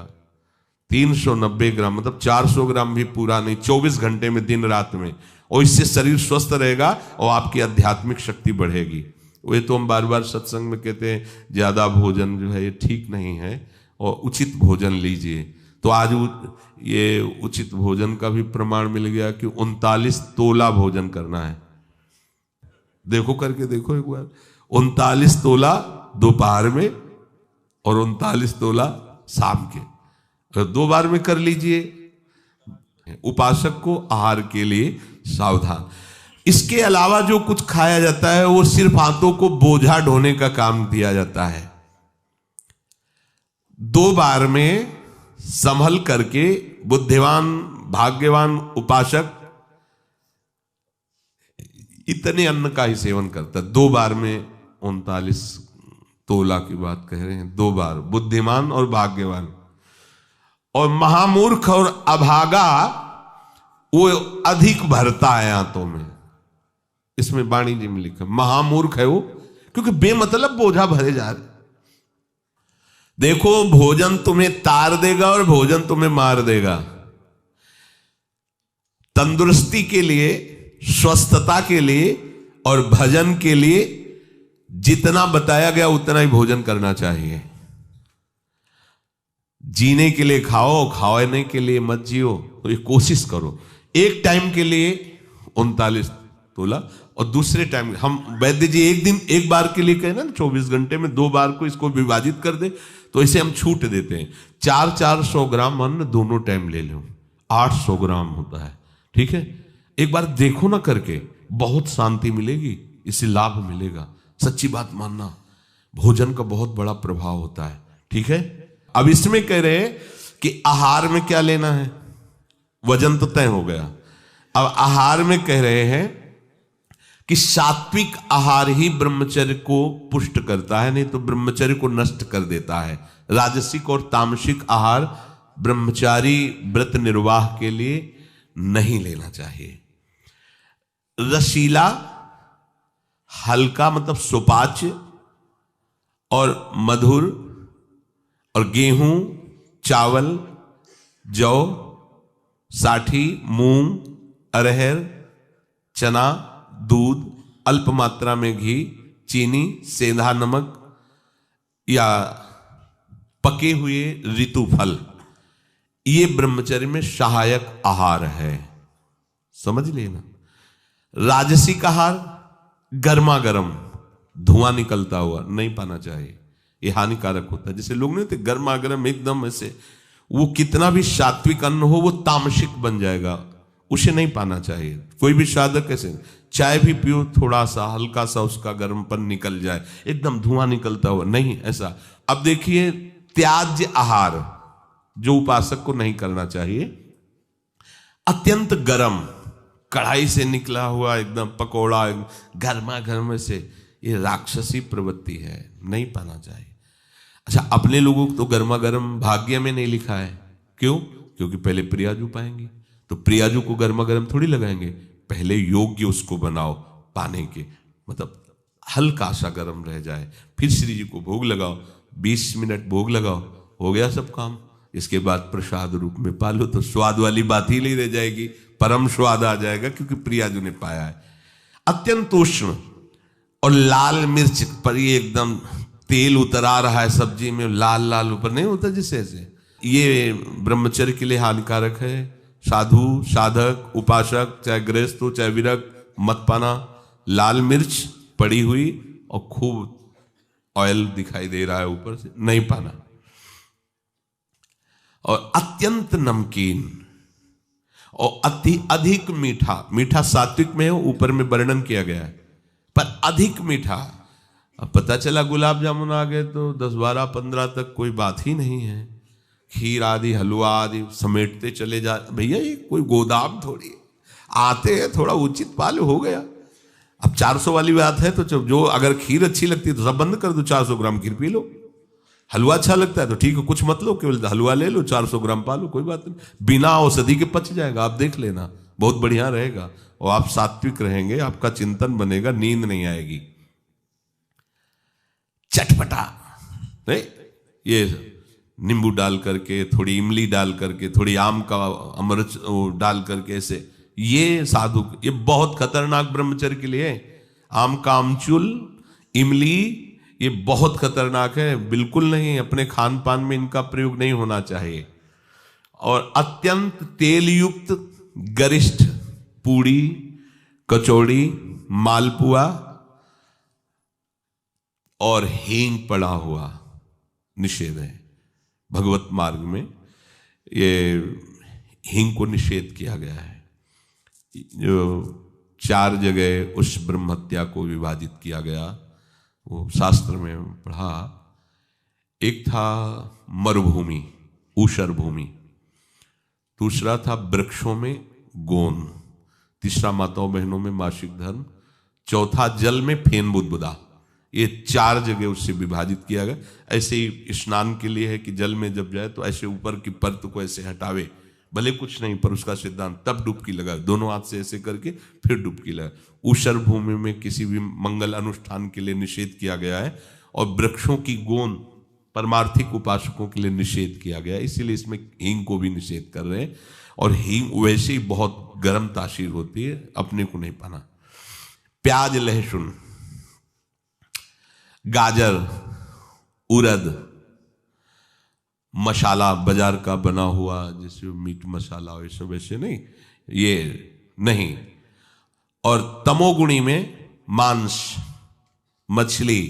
390 ग्राम मतलब 400 ग्राम भी पूरा नहीं, 24 घंटे में, दिन रात में। और इससे शरीर स्वस्थ रहेगा और आपकी आध्यात्मिक शक्ति बढ़ेगी। वे तो हम बार बार सत्संग में कहते हैं ज्यादा भोजन जो है ये ठीक नहीं है और उचित भोजन लीजिए। तो आज ये उचित भोजन का भी प्रमाण मिल गया कि 39 तोला भोजन करना है। देखो, करके देखो एक बार, 39 तोला दोपहर में और 39 तोला शाम के, तो 2 बार में कर लीजिए। उपासक को आहार के लिए सावधान। इसके अलावा जो कुछ खाया जाता है वो सिर्फ हाथों को बोझा ढोने का काम दिया जाता है। 2 बार में संभल करके बुद्धिमान भाग्यवान उपासक इतने अन्न का ही सेवन करता है। 2 बार में 39 तोला की बात कह रहे हैं, 2 बार बुद्धिमान और भाग्यवान। और महामूर्ख और अभागा वो अधिक भरता है आंतों में। इसमें वाणी जी में लिखा महामूर्ख है वो, क्योंकि बेमतलब बोझा भरे जा रहे। देखो, भोजन तुम्हें तार देगा और भोजन तुम्हें मार देगा। तंदुरुस्ती के लिए, स्वस्थता के लिए और भजन के लिए जितना बताया गया उतना ही भोजन करना चाहिए। जीने के लिए खाओ, खाने के लिए मत जियो। तो ये कोशिश करो, एक टाइम के लिए 39 तोला और दूसरे टाइम हम वैद्य जी एक दिन एक बार के लिए कहे ना, 24 घंटे में 2 बार को इसको विभाजित कर दे, तो इसे हम छूट देते हैं। 400 ग्राम अन्न दोनों टाइम ले लो, 800 ग्राम होता है। ठीक है, एक बार देखो ना करके, बहुत शांति मिलेगी, इससे लाभ मिलेगा। सच्ची बात मानना, भोजन का बहुत बड़ा प्रभाव होता है। ठीक है, अब इसमें कह रहे हैं कि आहार में क्या लेना है। वजन तो तय हो गया, अब आहार में कह रहे हैं कि सात्विक आहार ही ब्रह्मचर्य को पुष्ट करता है, नहीं तो ब्रह्मचर्य को नष्ट कर देता है। राजसिक और तामसिक आहार ब्रह्मचारी व्रत निर्वाह के लिए नहीं लेना चाहिए। रसीला, हल्का मतलब सुपाच्य और मधुर, और गेहूं, चावल, जौ, साठी, मूंग, अरहर, चना, दूध, अल्प मात्रा में घी, चीनी, सेंधा नमक या पके हुए ऋतु फल, ये ब्रह्मचर्य में सहायक आहार है। समझ लेना। राजसिक आहार गर्मा गर्म धुआं निकलता हुआ नहीं पाना चाहिए, ये हानिकारक होता है। जैसे लोग नहीं थे गर्मा गर्म एकदम ऐसे, वो कितना भी सात्विक अन्न हो वो तामसिक बन जाएगा, उसे नहीं पाना चाहिए। कोई भी साधक ऐसे चाय भी पियो, थोड़ा सा हल्का सा उसका गर्मपन निकल जाए, एकदम धुआं निकलता हुआ नहीं, ऐसा। अब देखिए, त्याज्य आहार जो उपासक को नहीं करना चाहिए, अत्यंत गर्म कढ़ाई से निकला हुआ एकदम पकोड़ा गर्मा गर्म से, ये राक्षसी प्रवृत्ति है, नहीं पाना चाहिए। अच्छा, अपने लोगों को तो गर्मा गर्म भाग्य में नहीं लिखा है। क्यों? क्योंकि पहले प्रियाजू पाएंगे, तो प्रियाजू को गर्मा गर्म थोड़ी लगाएंगे, पहले योग्य उसको बनाओ पाने के, मतलब हल्का सा गर्म रह जाए, फिर श्री जी को भोग लगाओ, 20 मिनट भोग लगाओ, हो गया सब काम। इसके बाद प्रसाद रूप में पालो तो स्वाद वाली बात ही नहीं रह जाएगी, परम स्वाद आ जाएगा, क्योंकि प्रियाजू ने पाया है। अत्यंत उष्ण और लाल मिर्च पर ये एकदम तेल उतरा रहा है सब्जी में, लाल लाल ऊपर नहीं होता जिससे ऐसे, ये ब्रह्मचर्य के लिए हानिकारक है। साधु, साधक, उपासक, चाहे गृहस्थ हो चाहे विरक्त, मत पाना लाल मिर्च पड़ी हुई और खूब ऑयल दिखाई दे रहा है ऊपर से, नहीं पाना। और अत्यंत नमकीन और अधिक मीठा, मीठा सात्विक में हो, ऊपर में वर्णन किया गया है, पर अधिक मीठा। अब पता चला गुलाब जामुन आ गए तो 10, 12, 15 तक कोई बात ही नहीं है। खीर आदि, हलवा आदि समेटते चले जा, भैया ये कोई गोदाम थोड़ी है, आते हैं थोड़ा उचित पाल हो गया। अब 400 वाली बात है तो जो अगर खीर अच्छी लगती है तो सब बंद कर दो, 400 ग्राम खीर पी लो। हलवा अच्छा लगता है तो ठीक है, कुछ मत लो, केवल हलवा ले लो, 400 ग्राम पालो, कोई बात नहीं, बिना औषधि के पच जाएगा। आप देख लेना, बहुत बढ़िया रहेगा और आप सात्विक रहेंगे, आपका चिंतन बनेगा, नींद नहीं आएगी। चटपटा नहीं, ये नींबू डाल करके, थोड़ी इमली डाल करके, थोड़ी आम का अमृत डाल करके, ऐसे ये साधु, ये बहुत खतरनाक ब्रह्मचर्य के लिए। आम का आमचूल, इमली, ये बहुत खतरनाक है, बिल्कुल नहीं, अपने खान पान में इनका प्रयोग नहीं होना चाहिए। और अत्यंत तेल युक्त गरिष्ठ पूड़ी, कचौड़ी, मालपुआ, और हींग पड़ा हुआ निषेध है। भगवत मार्ग में ये हींग को निषेध किया गया है। जो 4 जगह उस ब्रह्म हत्या को विभाजित किया गया, वो शास्त्र में पढ़ा। एक था मरुभूमि, ऊषर भूमि, दूसरा था वृक्षों में गोन, तीसरा माताओं बहनों में मासिक धर्म, चौथा जल में फेन बुदबुदा। ये 4 जगह उससे विभाजित किया गया। ऐसे ही स्नान के लिए है कि जल में जब जाए तो ऐसे ऊपर की परत को ऐसे हटावे, भले कुछ नहीं पर उसका सिद्धांत, तब डुबकी लगा, दोनों हाथ से ऐसे करके फिर डुबकी लगा। ऊषर भूमि में किसी भी मंगल अनुष्ठान के लिए निषेध किया गया है, और वृक्षों की गोंद परमार्थिक उपासकों के लिए निषेध किया गया है। इसीलिए इसमें हींग को भी निषेध कर रहे हैं। और हींग वैसे ही बहुत गर्म तासीर होती है, अपने को नहीं पाना। प्याज, लहसुन, गाजर, उड़द, मसाला बाजार का बना हुआ जैसे मीट मसाला और सब वैसे नहीं, ये नहीं। और तमोगुणी में मांस, मछली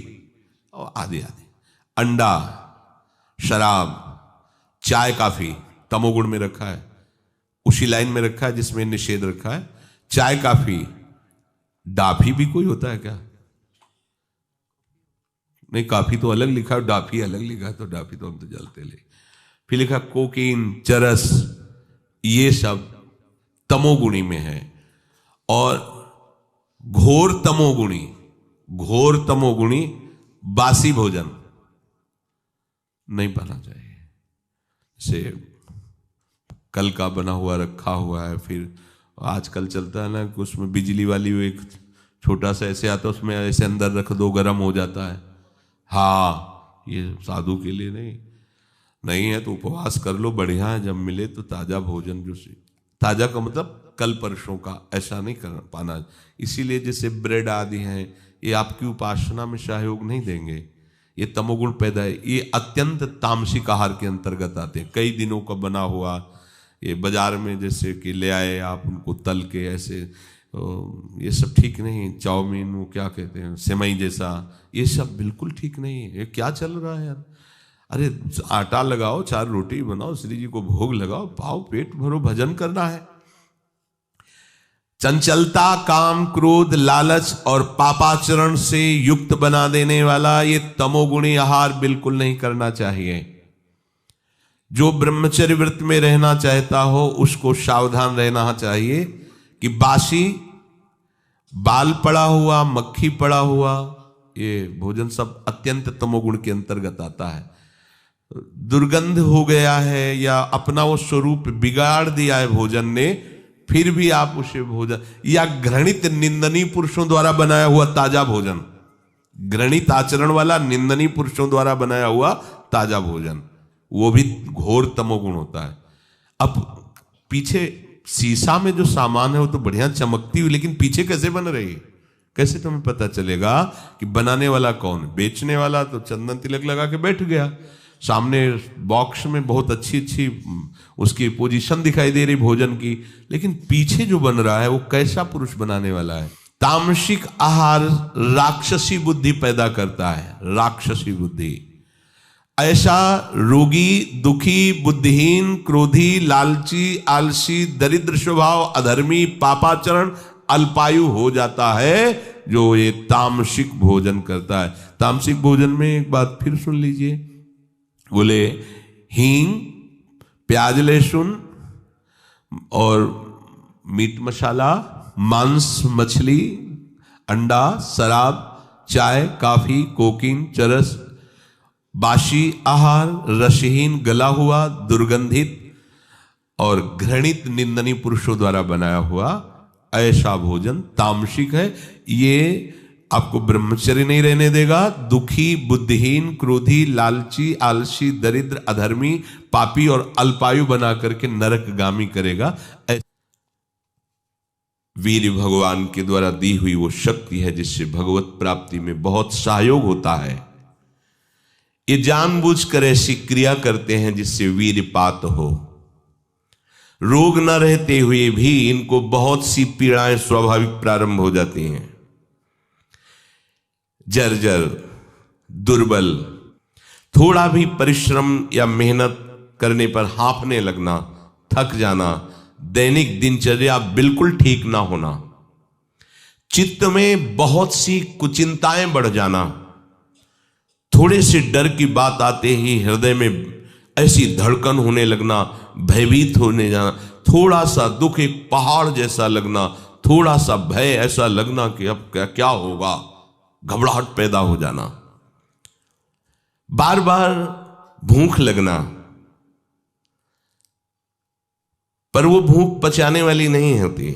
और आदि आदि, अंडा, शराब, चाय, काफी तमोगुण में रखा है, उसी लाइन में रखा है जिसमें निषेध रखा है। चाय, काफी, डाफी भी कोई होता है क्या? नहीं, काफी तो अलग लिखा है, डाफी अलग लिखा है, तो डाफी तो हम तो जलते ले। फिर लिखा कोकीन, चरस, ये सब तमोगुणी में है। और घोर तमोगुणी बासी भोजन नहीं पाना चाहिए। जैसे कल का बना हुआ रखा हुआ है, फिर आजकल चलता है ना कि उसमें बिजली वाली वो एक छोटा सा ऐसे आता है, उसमें ऐसे अंदर रख दो, गर्म हो जाता है। हाँ, ये साधु के लिए नहीं है तो उपवास कर लो, बढ़िया है। जब मिले तो ताजा भोजन, जो ताजा का मतलब कल परसों का, ऐसा नहीं कर पाना। इसीलिए जैसे ब्रेड आदि हैं, ये आपकी उपासना में सहयोग नहीं देंगे, ये तमोगुण पैदा है। ये अत्यंत तामसिक आहार के अंतर्गत आते हैं। कई दिनों का बना हुआ ये बाजार में जैसे कि ले आए आप, उनको तल के ऐसे, ये सब ठीक नहीं। चाउमीन, वो क्या कहते हैं, सेमई जैसा, ये सब बिल्कुल ठीक नहीं है। ये क्या चल रहा है यार? अरे आटा लगाओ, 4 रोटी बनाओ, श्री जी को भोग लगाओ, पाओ, पेट भरो, भजन करना है। चंचलता, काम, क्रोध, लालच और पापाचरण से युक्त बना देने वाला ये तमोगुणी आहार बिल्कुल नहीं करना चाहिए। जो ब्रह्मचर्य व्रत में रहना चाहता हो उसको सावधान रहना चाहिए कि बासी, बाल पड़ा हुआ, मक्खी पड़ा हुआ, ये भोजन सब अत्यंत तमोगुण के अंतर्गत आता है। दुर्गंध हो गया है या अपना वो स्वरूप बिगाड़ दिया है भोजन ने, फिर भी आप उसे भोजन, या घृणित निंदनीय पुरुषों द्वारा बनाया हुआ ताजा भोजन, घृणित आचरण वाला निंदनीय पुरुषों द्वारा बनाया हुआ ताजा भोजन, वो भी घोर तमोगुण होता है। अब पीछे शीशा में जो सामान है वो तो बढ़िया चमकती हुई, लेकिन पीछे कैसे बन रही है, कैसे तुम्हें पता चलेगा कि बनाने वाला कौन है? बेचने वाला तो चंदन तिलक लगा के बैठ गया, सामने बॉक्स में बहुत अच्छी अच्छी उसकी पोजीशन दिखाई दे रही भोजन की, लेकिन पीछे जो बन रहा है वो कैसा पुरुष बनाने वाला है? तामसिक आहार राक्षसी बुद्धि पैदा करता है, राक्षसी बुद्धि। ऐसा रोगी, दुखी, बुद्धिहीन, क्रोधी, लालची, आलसी, दरिद्र स्वभाव, अधर्मी, पापाचरण, अल्पायु हो जाता है जो ये तामसिक भोजन करता है। तामसिक भोजन में एक बात फिर सुन लीजिए, बोले हींग, प्याज, लहसुन और मीट मसाला, मांस, मछली, अंडा, शराब, चाय, काफी, कोकीन, चरस, बासी आहार, रसहीन, गला हुआ, दुर्गंधित और घृणित निंदनीय पुरुषों द्वारा बनाया हुआ ऐसा भोजन तामसिक है। ये आपको ब्रह्मचर्य नहीं रहने देगा। दुखी, बुद्धिहीन, क्रोधी, लालची, आलसी, दरिद्र, अधर्मी, पापी और अल्पायु बना करके नरकगामी करेगा। वीर भगवान के द्वारा दी हुई वो शक्ति है जिससे भगवत प्राप्ति में बहुत सहयोग होता है। ये जानबूझकर ऐसी क्रिया करते हैं जिससे वीरपात हो। रोग न रहते हुए भी इनको बहुत सी पीड़ाएं स्वाभाविक प्रारंभ हो जाती हैं। जर्जर, दुर्बल, थोड़ा भी परिश्रम या मेहनत करने पर हांफने लगना, थक जाना, दैनिक दिनचर्या बिल्कुल ठीक ना होना, चित्त में बहुत सी कुचिंताएं बढ़ जाना, थोड़े से डर की बात आते ही हृदय में ऐसी धड़कन होने लगना, भयभीत होने जाना, थोड़ा सा दुख एक पहाड़ जैसा लगना, थोड़ा सा भय ऐसा लगना कि अब क्या क्या होगा, घबराहट पैदा हो जाना, बार बार भूख लगना, पर वो भूख पचाने वाली नहीं होती।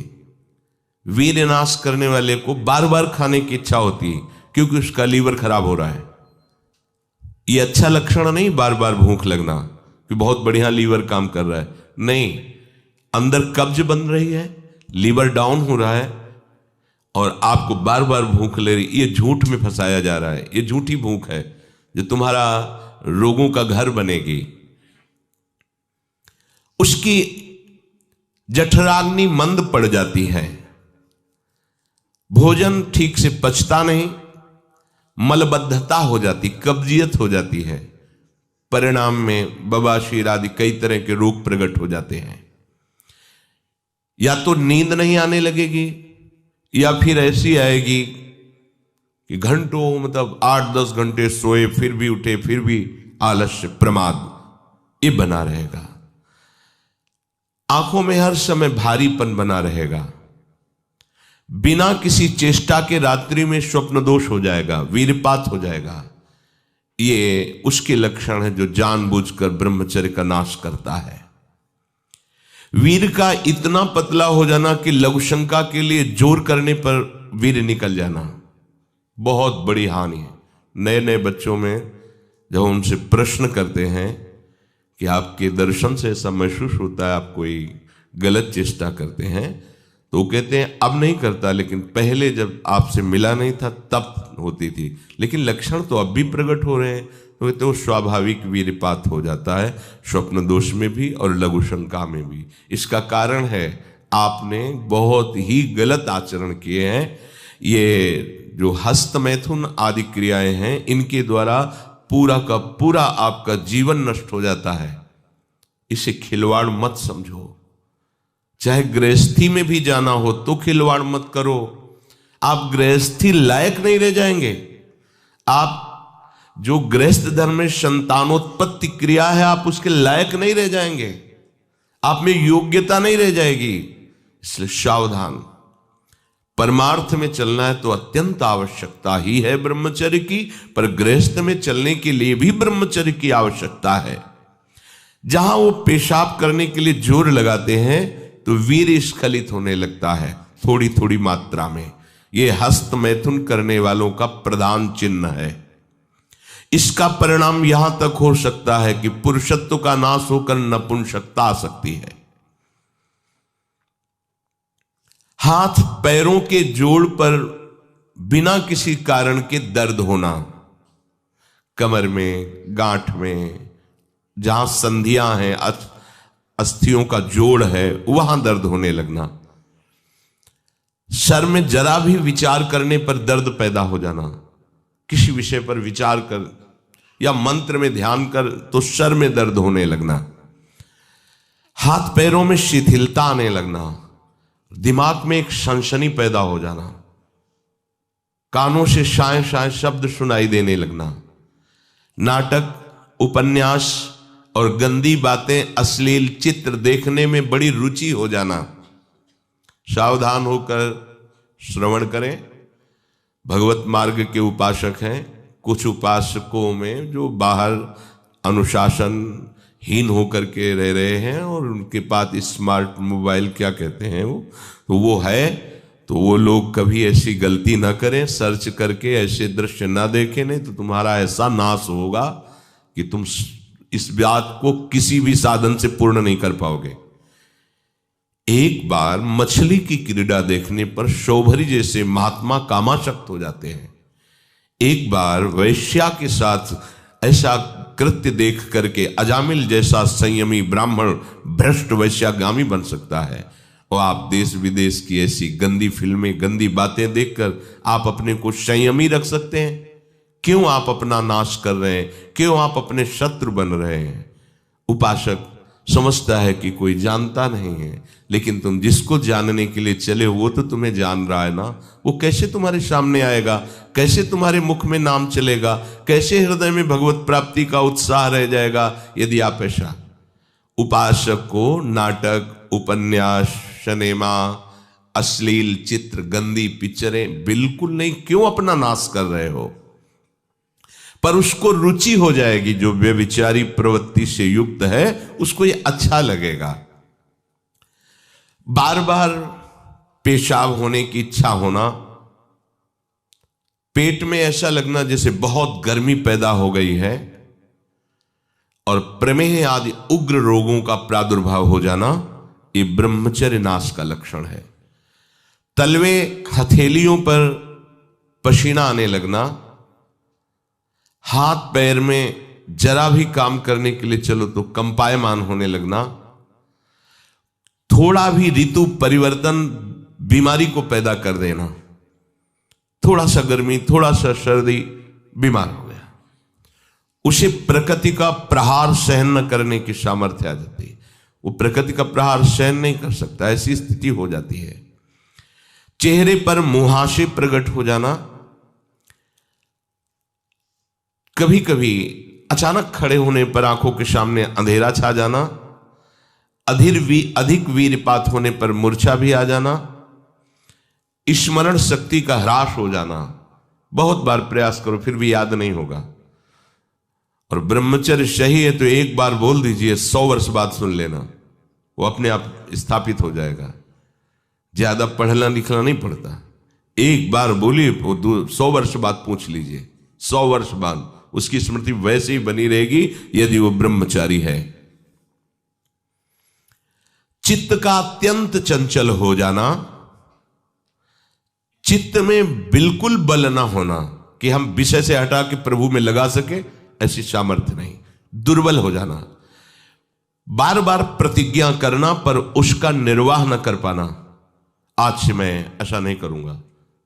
वीर नाश करने वाले को बार बार खाने की इच्छा होती है क्योंकि उसका लीवर खराब हो रहा है। ये अच्छा लक्षण नहीं बार बार भूख लगना कि बहुत बढ़िया लीवर काम कर रहा है, नहीं, अंदर कब्ज बन रही है, लीवर डाउन हो रहा है और आपको बार बार भूख ले रही, ये झूठ में फंसाया जा रहा है। ये झूठी भूख है जो तुम्हारा रोगों का घर बनेगी। उसकी जठराग्नि मंद पड़ जाती है, भोजन ठीक से पचता नहीं, मलबद्धता हो जाती, कब्जियत हो जाती है, परिणाम में बवासीर आदि कई तरह के रोग प्रकट हो जाते हैं। या तो नींद नहीं आने लगेगी या फिर ऐसी आएगी कि घंटों, मतलब 8-10 घंटे सोए फिर भी उठे, फिर भी आलस्य, प्रमाद, ये बना रहेगा। आंखों में हर समय भारीपन बना रहेगा, बिना किसी चेष्टा के रात्रि में स्वप्न दोष हो जाएगा, वीरपात हो जाएगा। ये उसके लक्षण है जो जानबूझकर ब्रह्मचर्य का नाश करता है। वीर का इतना पतला हो जाना कि लघुशंका के लिए जोर करने पर वीर निकल जाना बहुत बड़ी हानि है। नए नए बच्चों में जब उनसे प्रश्न करते हैं कि आपके दर्शन से ऐसा महसूस होता है आप कोई गलत चेष्टा करते हैं, तो वो कहते हैं अब नहीं करता, लेकिन पहले जब आपसे मिला नहीं था तब होती थी, लेकिन लक्षण तो अब भी प्रकट हो रहे हैं। तो कहते हैं वो स्वाभाविक वीरपात हो जाता है, स्वप्न दोष में भी और लघु शंका में भी। इसका कारण है आपने बहुत ही गलत आचरण किए हैं। ये जो हस्त मैथुन आदि क्रियाएं हैं, इनके द्वारा पूरा का पूरा आपका जीवन नष्ट हो जाता है। इसे खिलवाड़ मत समझो। चाहे गृहस्थी में भी जाना हो तो खिलवाड़ मत करो। आप गृहस्थी लायक नहीं रह जाएंगे। आप जो गृहस्थ धर्म में संतानोत्पत्ति क्रिया है, आप उसके लायक नहीं रह जाएंगे, आप में योग्यता नहीं रह जाएगी। इसलिए सावधान। परमार्थ में चलना है तो अत्यंत आवश्यकता ही है ब्रह्मचर्य की, पर गृहस्थ में चलने के लिए भी ब्रह्मचर्य की आवश्यकता है। जहां वो पेशाब करने के लिए जोर लगाते हैं तो वीर स्खलित होने लगता है थोड़ी थोड़ी मात्रा में। ये हस्त मैथुन करने वालों का प्रधान चिन्ह है। इसका परिणाम यहां तक हो सकता है कि पुरुषत्व का नाश होकर नपुंसकता आ सकती है। हाथ पैरों के जोड़ पर बिना किसी कारण के दर्द होना, कमर में, गांठ में, जहां संधियां हैं, अस्थियों का जोड़ है, वहां दर्द होने लगना, सर में जरा भी विचार करने पर दर्द पैदा हो जाना, किसी विषय पर विचार कर या मंत्र में ध्यान कर तो सर में दर्द होने लगना, हाथ पैरों में शिथिलता आने लगना, दिमाग में एक सनसनी पैदा हो जाना, कानों से शाय शाय शब्द सुनाई देने लगना, नाटक, उपन्यास और गंदी बातें, अश्लील चित्र देखने में बड़ी रुचि हो जाना। सावधान होकर श्रवण करें। भगवत मार्ग के उपासक हैं, कुछ उपासकों में जो बाहर अनुशासनहीन होकर के रह रहे हैं और उनके पास स्मार्ट मोबाइल क्या कहते हैं वो है, तो वो लोग कभी ऐसी गलती ना करें, सर्च करके ऐसे दृश्य ना देखें, नहीं तो तुम्हारा ऐसा नाश होगा कि तुम इस बात को किसी भी साधन से पूर्ण नहीं कर पाओगे। एक बार मछली की क्रीड़ा देखने पर शौभरी जैसे महात्मा कामाशक्त हो जाते हैं। एक बार वैश्या के साथ ऐसा कृत्य देख करके अजामिल जैसा संयमी ब्राह्मण भ्रष्ट वैश्यागामी बन सकता है। और आप देश विदेश की ऐसी गंदी फिल्में, गंदी बातें देखकर आप अपने को संयमी रख सकते हैं? क्यों आप अपना नाश कर रहे हैं, क्यों आप अपने शत्रु बन रहे हैं। उपासक समझता है कि कोई जानता नहीं है, लेकिन तुम जिसको जानने के लिए चले हो वो तो तुम्हें जान रहा है ना। वो कैसे तुम्हारे सामने आएगा, कैसे तुम्हारे मुख में नाम चलेगा, कैसे हृदय में भगवत प्राप्ति का उत्साह रह जाएगा यदि आप ऐसा। उपासक को नाटक, उपन्यास, सिनेमा, अश्लील चित्र, गंदी पिक्चरें बिल्कुल नहीं। क्यों अपना नाश कर रहे हो। पर उसको रुचि हो जाएगी, जो व्यभिचारी प्रवृत्ति से युक्त है उसको ये अच्छा लगेगा। बार बार पेशाब होने की इच्छा होना, पेट में ऐसा लगना जैसे बहुत गर्मी पैदा हो गई है, और प्रमेह आदि उग्र रोगों का प्रादुर्भाव हो जाना, ये ब्रह्मचर्य नाश का लक्षण है। तलवे हथेलियों पर पसीना आने लगना, हाथ पैर में जरा भी काम करने के लिए चलो तो कंपायमान होने लगना, थोड़ा भी ऋतु परिवर्तन बीमारी को पैदा कर देना, थोड़ा सा गर्मी, थोड़ा सा सर्दी, बीमार हो गया। उसे प्रकृति का प्रहार सहन न करने की सामर्थ्य आ जाती है। वो प्रकृति का प्रहार सहन नहीं कर सकता, ऐसी स्थिति हो जाती है। चेहरे पर मुहासे प्रकट हो जाना, कभी कभी अचानक खड़े होने पर आंखों के सामने अंधेरा छा जाना, अधिक वीरपात होने पर मूर्छा भी आ जाना, स्मरण शक्ति का ह्रास हो जाना। बहुत बार प्रयास करो फिर भी याद नहीं होगा। और ब्रह्मचर्य सही है तो एक बार बोल दीजिए, 100 वर्ष बाद सुन लेना, वो अपने आप स्थापित हो जाएगा। ज्यादा पढ़ना लिखना नहीं पड़ता, एक बार बोलिए, वो 100 वर्ष बाद पूछ लीजिए, 100 वर्ष बाद उसकी स्मृति वैसे ही बनी रहेगी यदि वो ब्रह्मचारी है। चित्त का अत्यंत चंचल हो जाना, चित्त में बिल्कुल बल ना होना कि हम विषय से हटा के प्रभु में लगा सके, ऐसी सामर्थ्य नहीं। दुर्बल हो जाना, बार बार प्रतिज्ञा करना पर उसका निर्वाह न कर पाना। आज से मैं ऐसा नहीं करूंगा,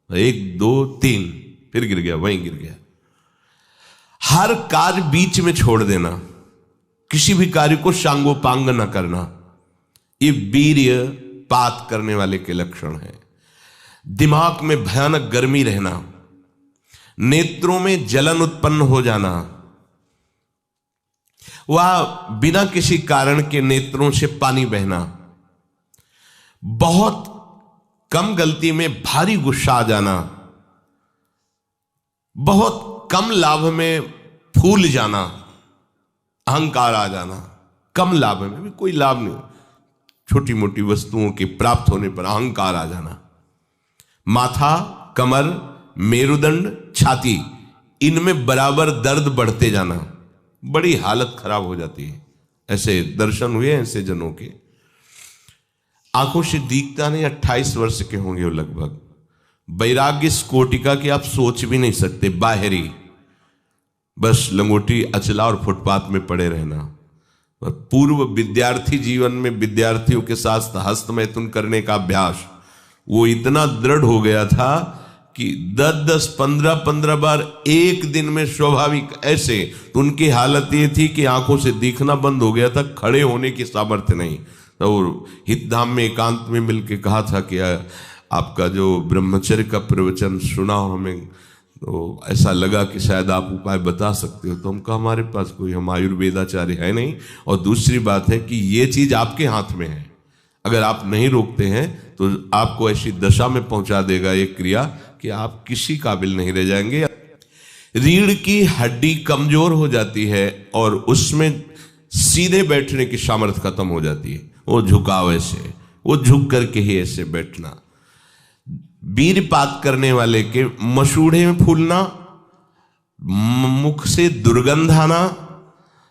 1 2 3 फिर गिर गया, वहीं गिर गया। हर कार्य बीच में छोड़ देना, किसी भी कार्य को सांगोपांग न करना, ये वीर्य पात करने वाले के लक्षण है। दिमाग में भयानक गर्मी रहना, नेत्रों में जलन उत्पन्न हो जाना, वह बिना किसी कारण के नेत्रों से पानी बहना, बहुत कम गलती में भारी गुस्सा आ जाना, बहुत कम लाभ में फूल जाना, अहंकार आ जाना। कम लाभ में भी कोई लाभ नहीं, छोटी मोटी वस्तुओं के प्राप्त होने पर अहंकार आ जाना। माथा, कमर, मेरुदंड, छाती, इनमें बराबर दर्द बढ़ते जाना, बड़ी हालत खराब हो जाती है। ऐसे दर्शन हुए ऐसे जनों के, आंखों से दिखता नहीं, 28 वर्ष के होंगे वो लगभग। वैराग्य इस कोटि का कि आप सोच भी नहीं सकते, बाहरी बस लंगोटी अचला और फुटपाथ में पड़े रहना। पूर्व विद्यार्थी जीवन में विद्यार्थियों के साथ हस्तमैथुन करने का अभ्यास वो इतना दृढ़ हो गया था कि 10-10, 15-15 बार एक दिन में स्वाभाविक ऐसे। तो उनकी हालत ये थी कि आंखों से दिखना बंद हो गया था, खड़े होने की सामर्थ्य नहीं। तो हितधाम में एकांत में मिलकर कहा था कि आपका जो ब्रह्मचर्य का प्रवचन सुना और हमें तो ऐसा लगा कि शायद आप उपाय बता सकते हो। तो हम कहा हमारे पास कोई, हम आयुर्वेदाचार्य है नहीं, और दूसरी बात है कि ये चीज आपके हाथ में है, अगर आप नहीं रोकते हैं तो आपको ऐसी दशा में पहुंचा देगा ये क्रिया कि आप किसी काबिल नहीं रह जाएंगे। रीढ़ की हड्डी कमजोर हो जाती है और उसमें सीधे बैठने की सामर्थ्य खत्म हो जाती है। वो झुकाव ऐसे, वो झुक करके ही ऐसे बैठना। वीरपात करने वाले के मसूड़े में फूलना, मुख से दुर्गंध आना,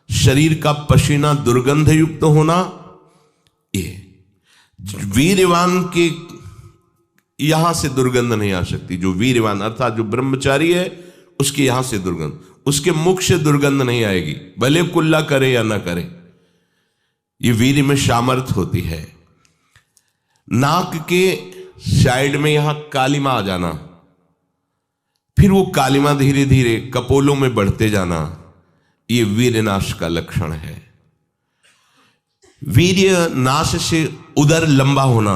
शरीर का पसीना दुर्गंध युक्त होना, ये वीरवान के यहां से दुर्गंध नहीं आ सकती। जो वीरवान अर्थात जो ब्रह्मचारी है उसके यहां से दुर्गंध, उसके मुख से दुर्गंध नहीं आएगी, भले कुल्ला करे या ना करे। ये वीर में सामर्थ्य होती है। नाक के साइड में यहां कालिमा आ जाना, फिर वो कालिमा धीरे धीरे कपोलों में बढ़ते जाना, ये वीर्य नाश का लक्षण है। वीर्य नाश से उदर लंबा होना,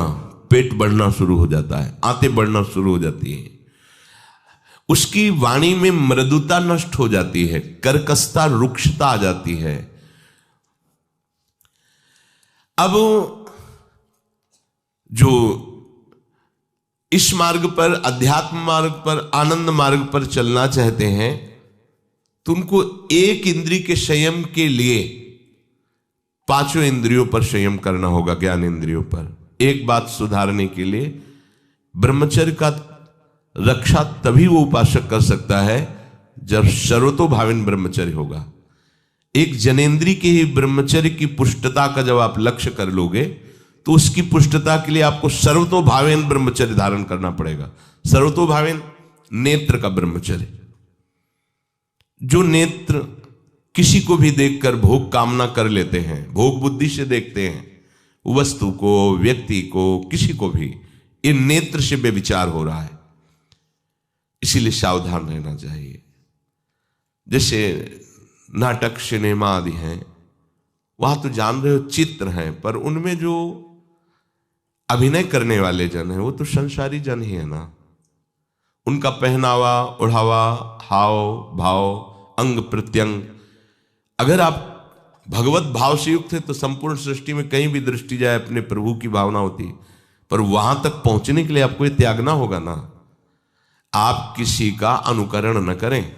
पेट बढ़ना शुरू हो जाता है, आंतें बढ़ना शुरू हो जाती है, उसकी वाणी में मृदुता नष्ट हो जाती है, कर्कशता रुक्षता आ जाती है। अब जो इस मार्ग पर, अध्यात्म मार्ग पर, आनंद मार्ग पर चलना चाहते हैं, तो उनको एक इंद्रिय के संयम के लिए पांचों इंद्रियों पर संयम करना होगा, ज्ञान इंद्रियों पर। एक बात सुधारने के लिए, ब्रह्मचर्य का रक्षा तभी वो उपासक कर सकता है जब सर्वतोभाविन ब्रह्मचर्य होगा। एक जनेन्द्रीय के ही ब्रह्मचर्य की पुष्टता का जब आप लक्ष्य कर लोगे, तो उसकी पुष्टता के लिए आपको सर्वतोभावेन ब्रह्मचर्य धारण करना पड़ेगा। सर्वतोभावेन नेत्र का ब्रह्मचर्य, जो नेत्र किसी को भी देखकर भोग कामना कर लेते हैं, भोग बुद्धि से देखते हैं वस्तु को, व्यक्ति को, किसी को भी, ये नेत्र से व्यभिचार हो रहा है, इसीलिए सावधान रहना चाहिए। जैसे नाटक, सिनेमा आदि हैं, वहां तो जान रहे हो चित्र हैं, पर उनमें जो अभिनय करने वाले जन हैं वो तो संसारी जन ही है ना। उनका पहनावा, ओढ़ावा, हाव भाव, अंग प्रत्यंग, अगर आप भगवत भाव से युक्त है तो संपूर्ण सृष्टि में कहीं भी दृष्टि जाए अपने प्रभु की भावना होती है, पर वहां तक पहुंचने के लिए आपको ये त्यागना होगा ना। आप किसी का अनुकरण न करें,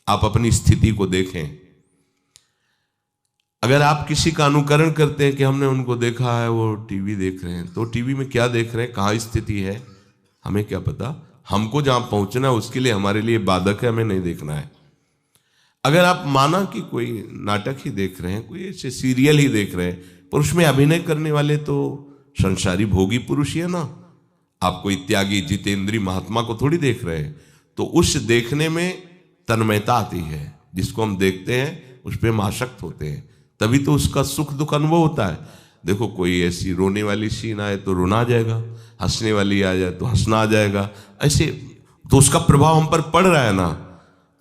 आप अपनी स्थिति को देखें। अगर आप किसी का अनुकरण करते हैं कि हमने उनको देखा है वो टीवी देख रहे हैं, तो टीवी में क्या देख रहे हैं, कहाँ स्थिति है, हमें क्या पता। हमको जहां पहुंचना है उसके लिए हमारे लिए बाधक है, हमें नहीं देखना है। अगर आप माना कि कोई नाटक ही देख रहे हैं, कोई ऐसे सीरियल ही देख रहे हैं, पर उसमें अभिनय करने वाले तो संसारी भोगी पुरुष ही है ना। आप कोई त्यागी जितेंद्रीय महात्मा को थोड़ी देख रहे हैं, तो उस देखने में तन्मयता आती है। जिसको हम देखते हैं उस पर हम आसक्त होते हैं, तभी तो उसका सुख दुख अनुभव होता है। देखो कोई ऐसी रोने वाली सीन आए तो रोना आ जाएगा, हंसने वाली आ जाए तो हंसना आ जाएगा, ऐसे तो उसका प्रभाव हम पर पड़ रहा है ना।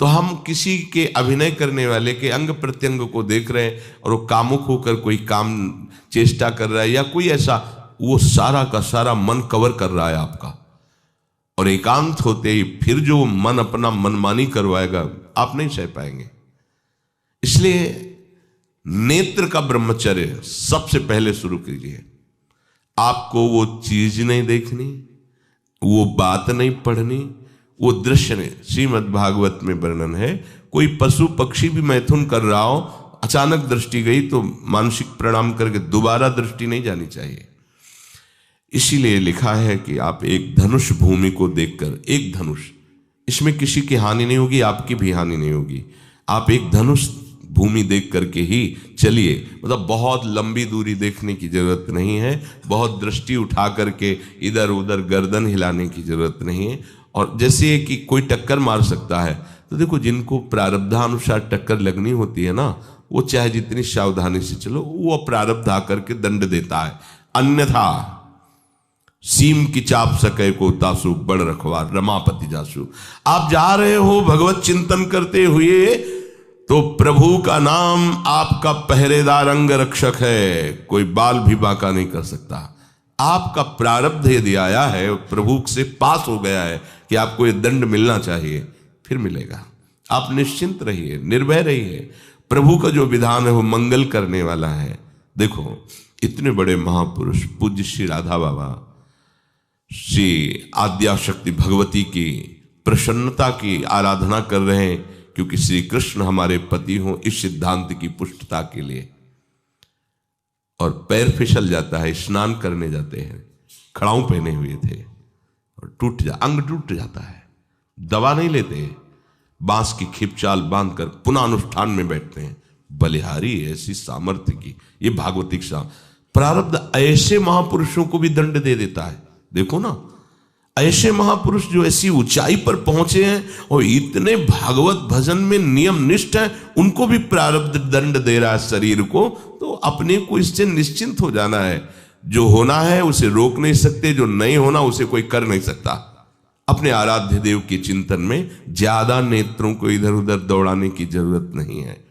तो हम किसी के अभिनय करने वाले के अंग प्रत्यंग को देख रहे हैं और वो कामुक होकर कोई काम चेष्टा कर रहा है या कोई ऐसा, वो सारा का सारा मन कवर कर रहा है आपका, और एकांत होते ही फिर जो मन अपना मनमानी करवाएगा आप नहीं सह पाएंगे। इसलिए नेत्र का ब्रह्मचर्य सबसे पहले शुरू कीजिए। आपको वो चीज नहीं देखनी, वो बात नहीं पढ़नी, वो दृश्य नहीं। श्रीमद् भागवत में वर्णन है, कोई पशु पक्षी भी मैथुन कर रहा हो, अचानक दृष्टि गई तो मानसिक प्रणाम करके दोबारा दृष्टि नहीं जानी चाहिए। इसीलिए लिखा है कि आप एक धनुष भूमि को देखकर, एक धनुष, इसमें किसी की हानि नहीं होगी, आपकी भी हानि नहीं होगी। आप एक धनुष भूमि देख करके ही चलिए, मतलब बहुत लंबी दूरी देखने की जरूरत नहीं है, बहुत दृष्टि उठा करके इधर उधर गर्दन हिलाने की जरूरत नहीं है। और जैसे कि कोई टक्कर मार सकता है, तो देखो जिनको प्रारब्धानुसार टक्कर लगनी होती है ना, वो चाहे जितनी सावधानी से चलो, वो प्रारब्ध आकर के दंड देता है। अन्यथा सीम की चाप सके को तासु, बड़ रखवार रमापति जासु। आप जा रहे हो भगवत चिंतन करते हुए, तो प्रभु का नाम आपका पहरेदार अंग रक्षक है, कोई बाल भी बांका नहीं कर सकता। आपका प्रारब्ध यदि आया है, प्रभु से पास हो गया है कि आपको ये दंड मिलना चाहिए, फिर मिलेगा। आप निश्चिंत रहिए, निर्भय रहिए। प्रभु का जो विधान है वो मंगल करने वाला है। देखो इतने बड़े महापुरुष पूज्य श्री राधा बाबा, श्री आद्याशक्ति भगवती की प्रसन्नता की आराधना कर रहे हैं, क्योंकि श्री कृष्ण हमारे पति हों, इस सिद्धांत की पुष्टता के लिए। और पैर फिसल जाता है, स्नान करने जाते हैं, खड़ाऊ पहने हुए थे और अंग टूट जाता है, दवा नहीं लेते, बांस की खिपचाल बांधकर पुनः अनुष्ठान में बैठते हैं। बलिहारी ऐसी सामर्थ्य की, ये भागवतिक प्रारब्ध ऐसे महापुरुषों को भी दंड दे देता है। देखो ना, ऐसे महापुरुष जो ऐसी ऊंचाई पर पहुंचे हैं और इतने भागवत भजन में नियम निष्ठ हैं, उनको भी प्रारब्ध दंड दे रहा है शरीर को। तो अपने को इससे निश्चिंत हो जाना है। जो होना है उसे रोक नहीं सकते, जो नहीं होना उसे कोई कर नहीं सकता। अपने अपने आराध्य देव के चिंतन में ज्यादा नेत्रों को इधर उधर दौड़ाने की जरूरत नहीं है।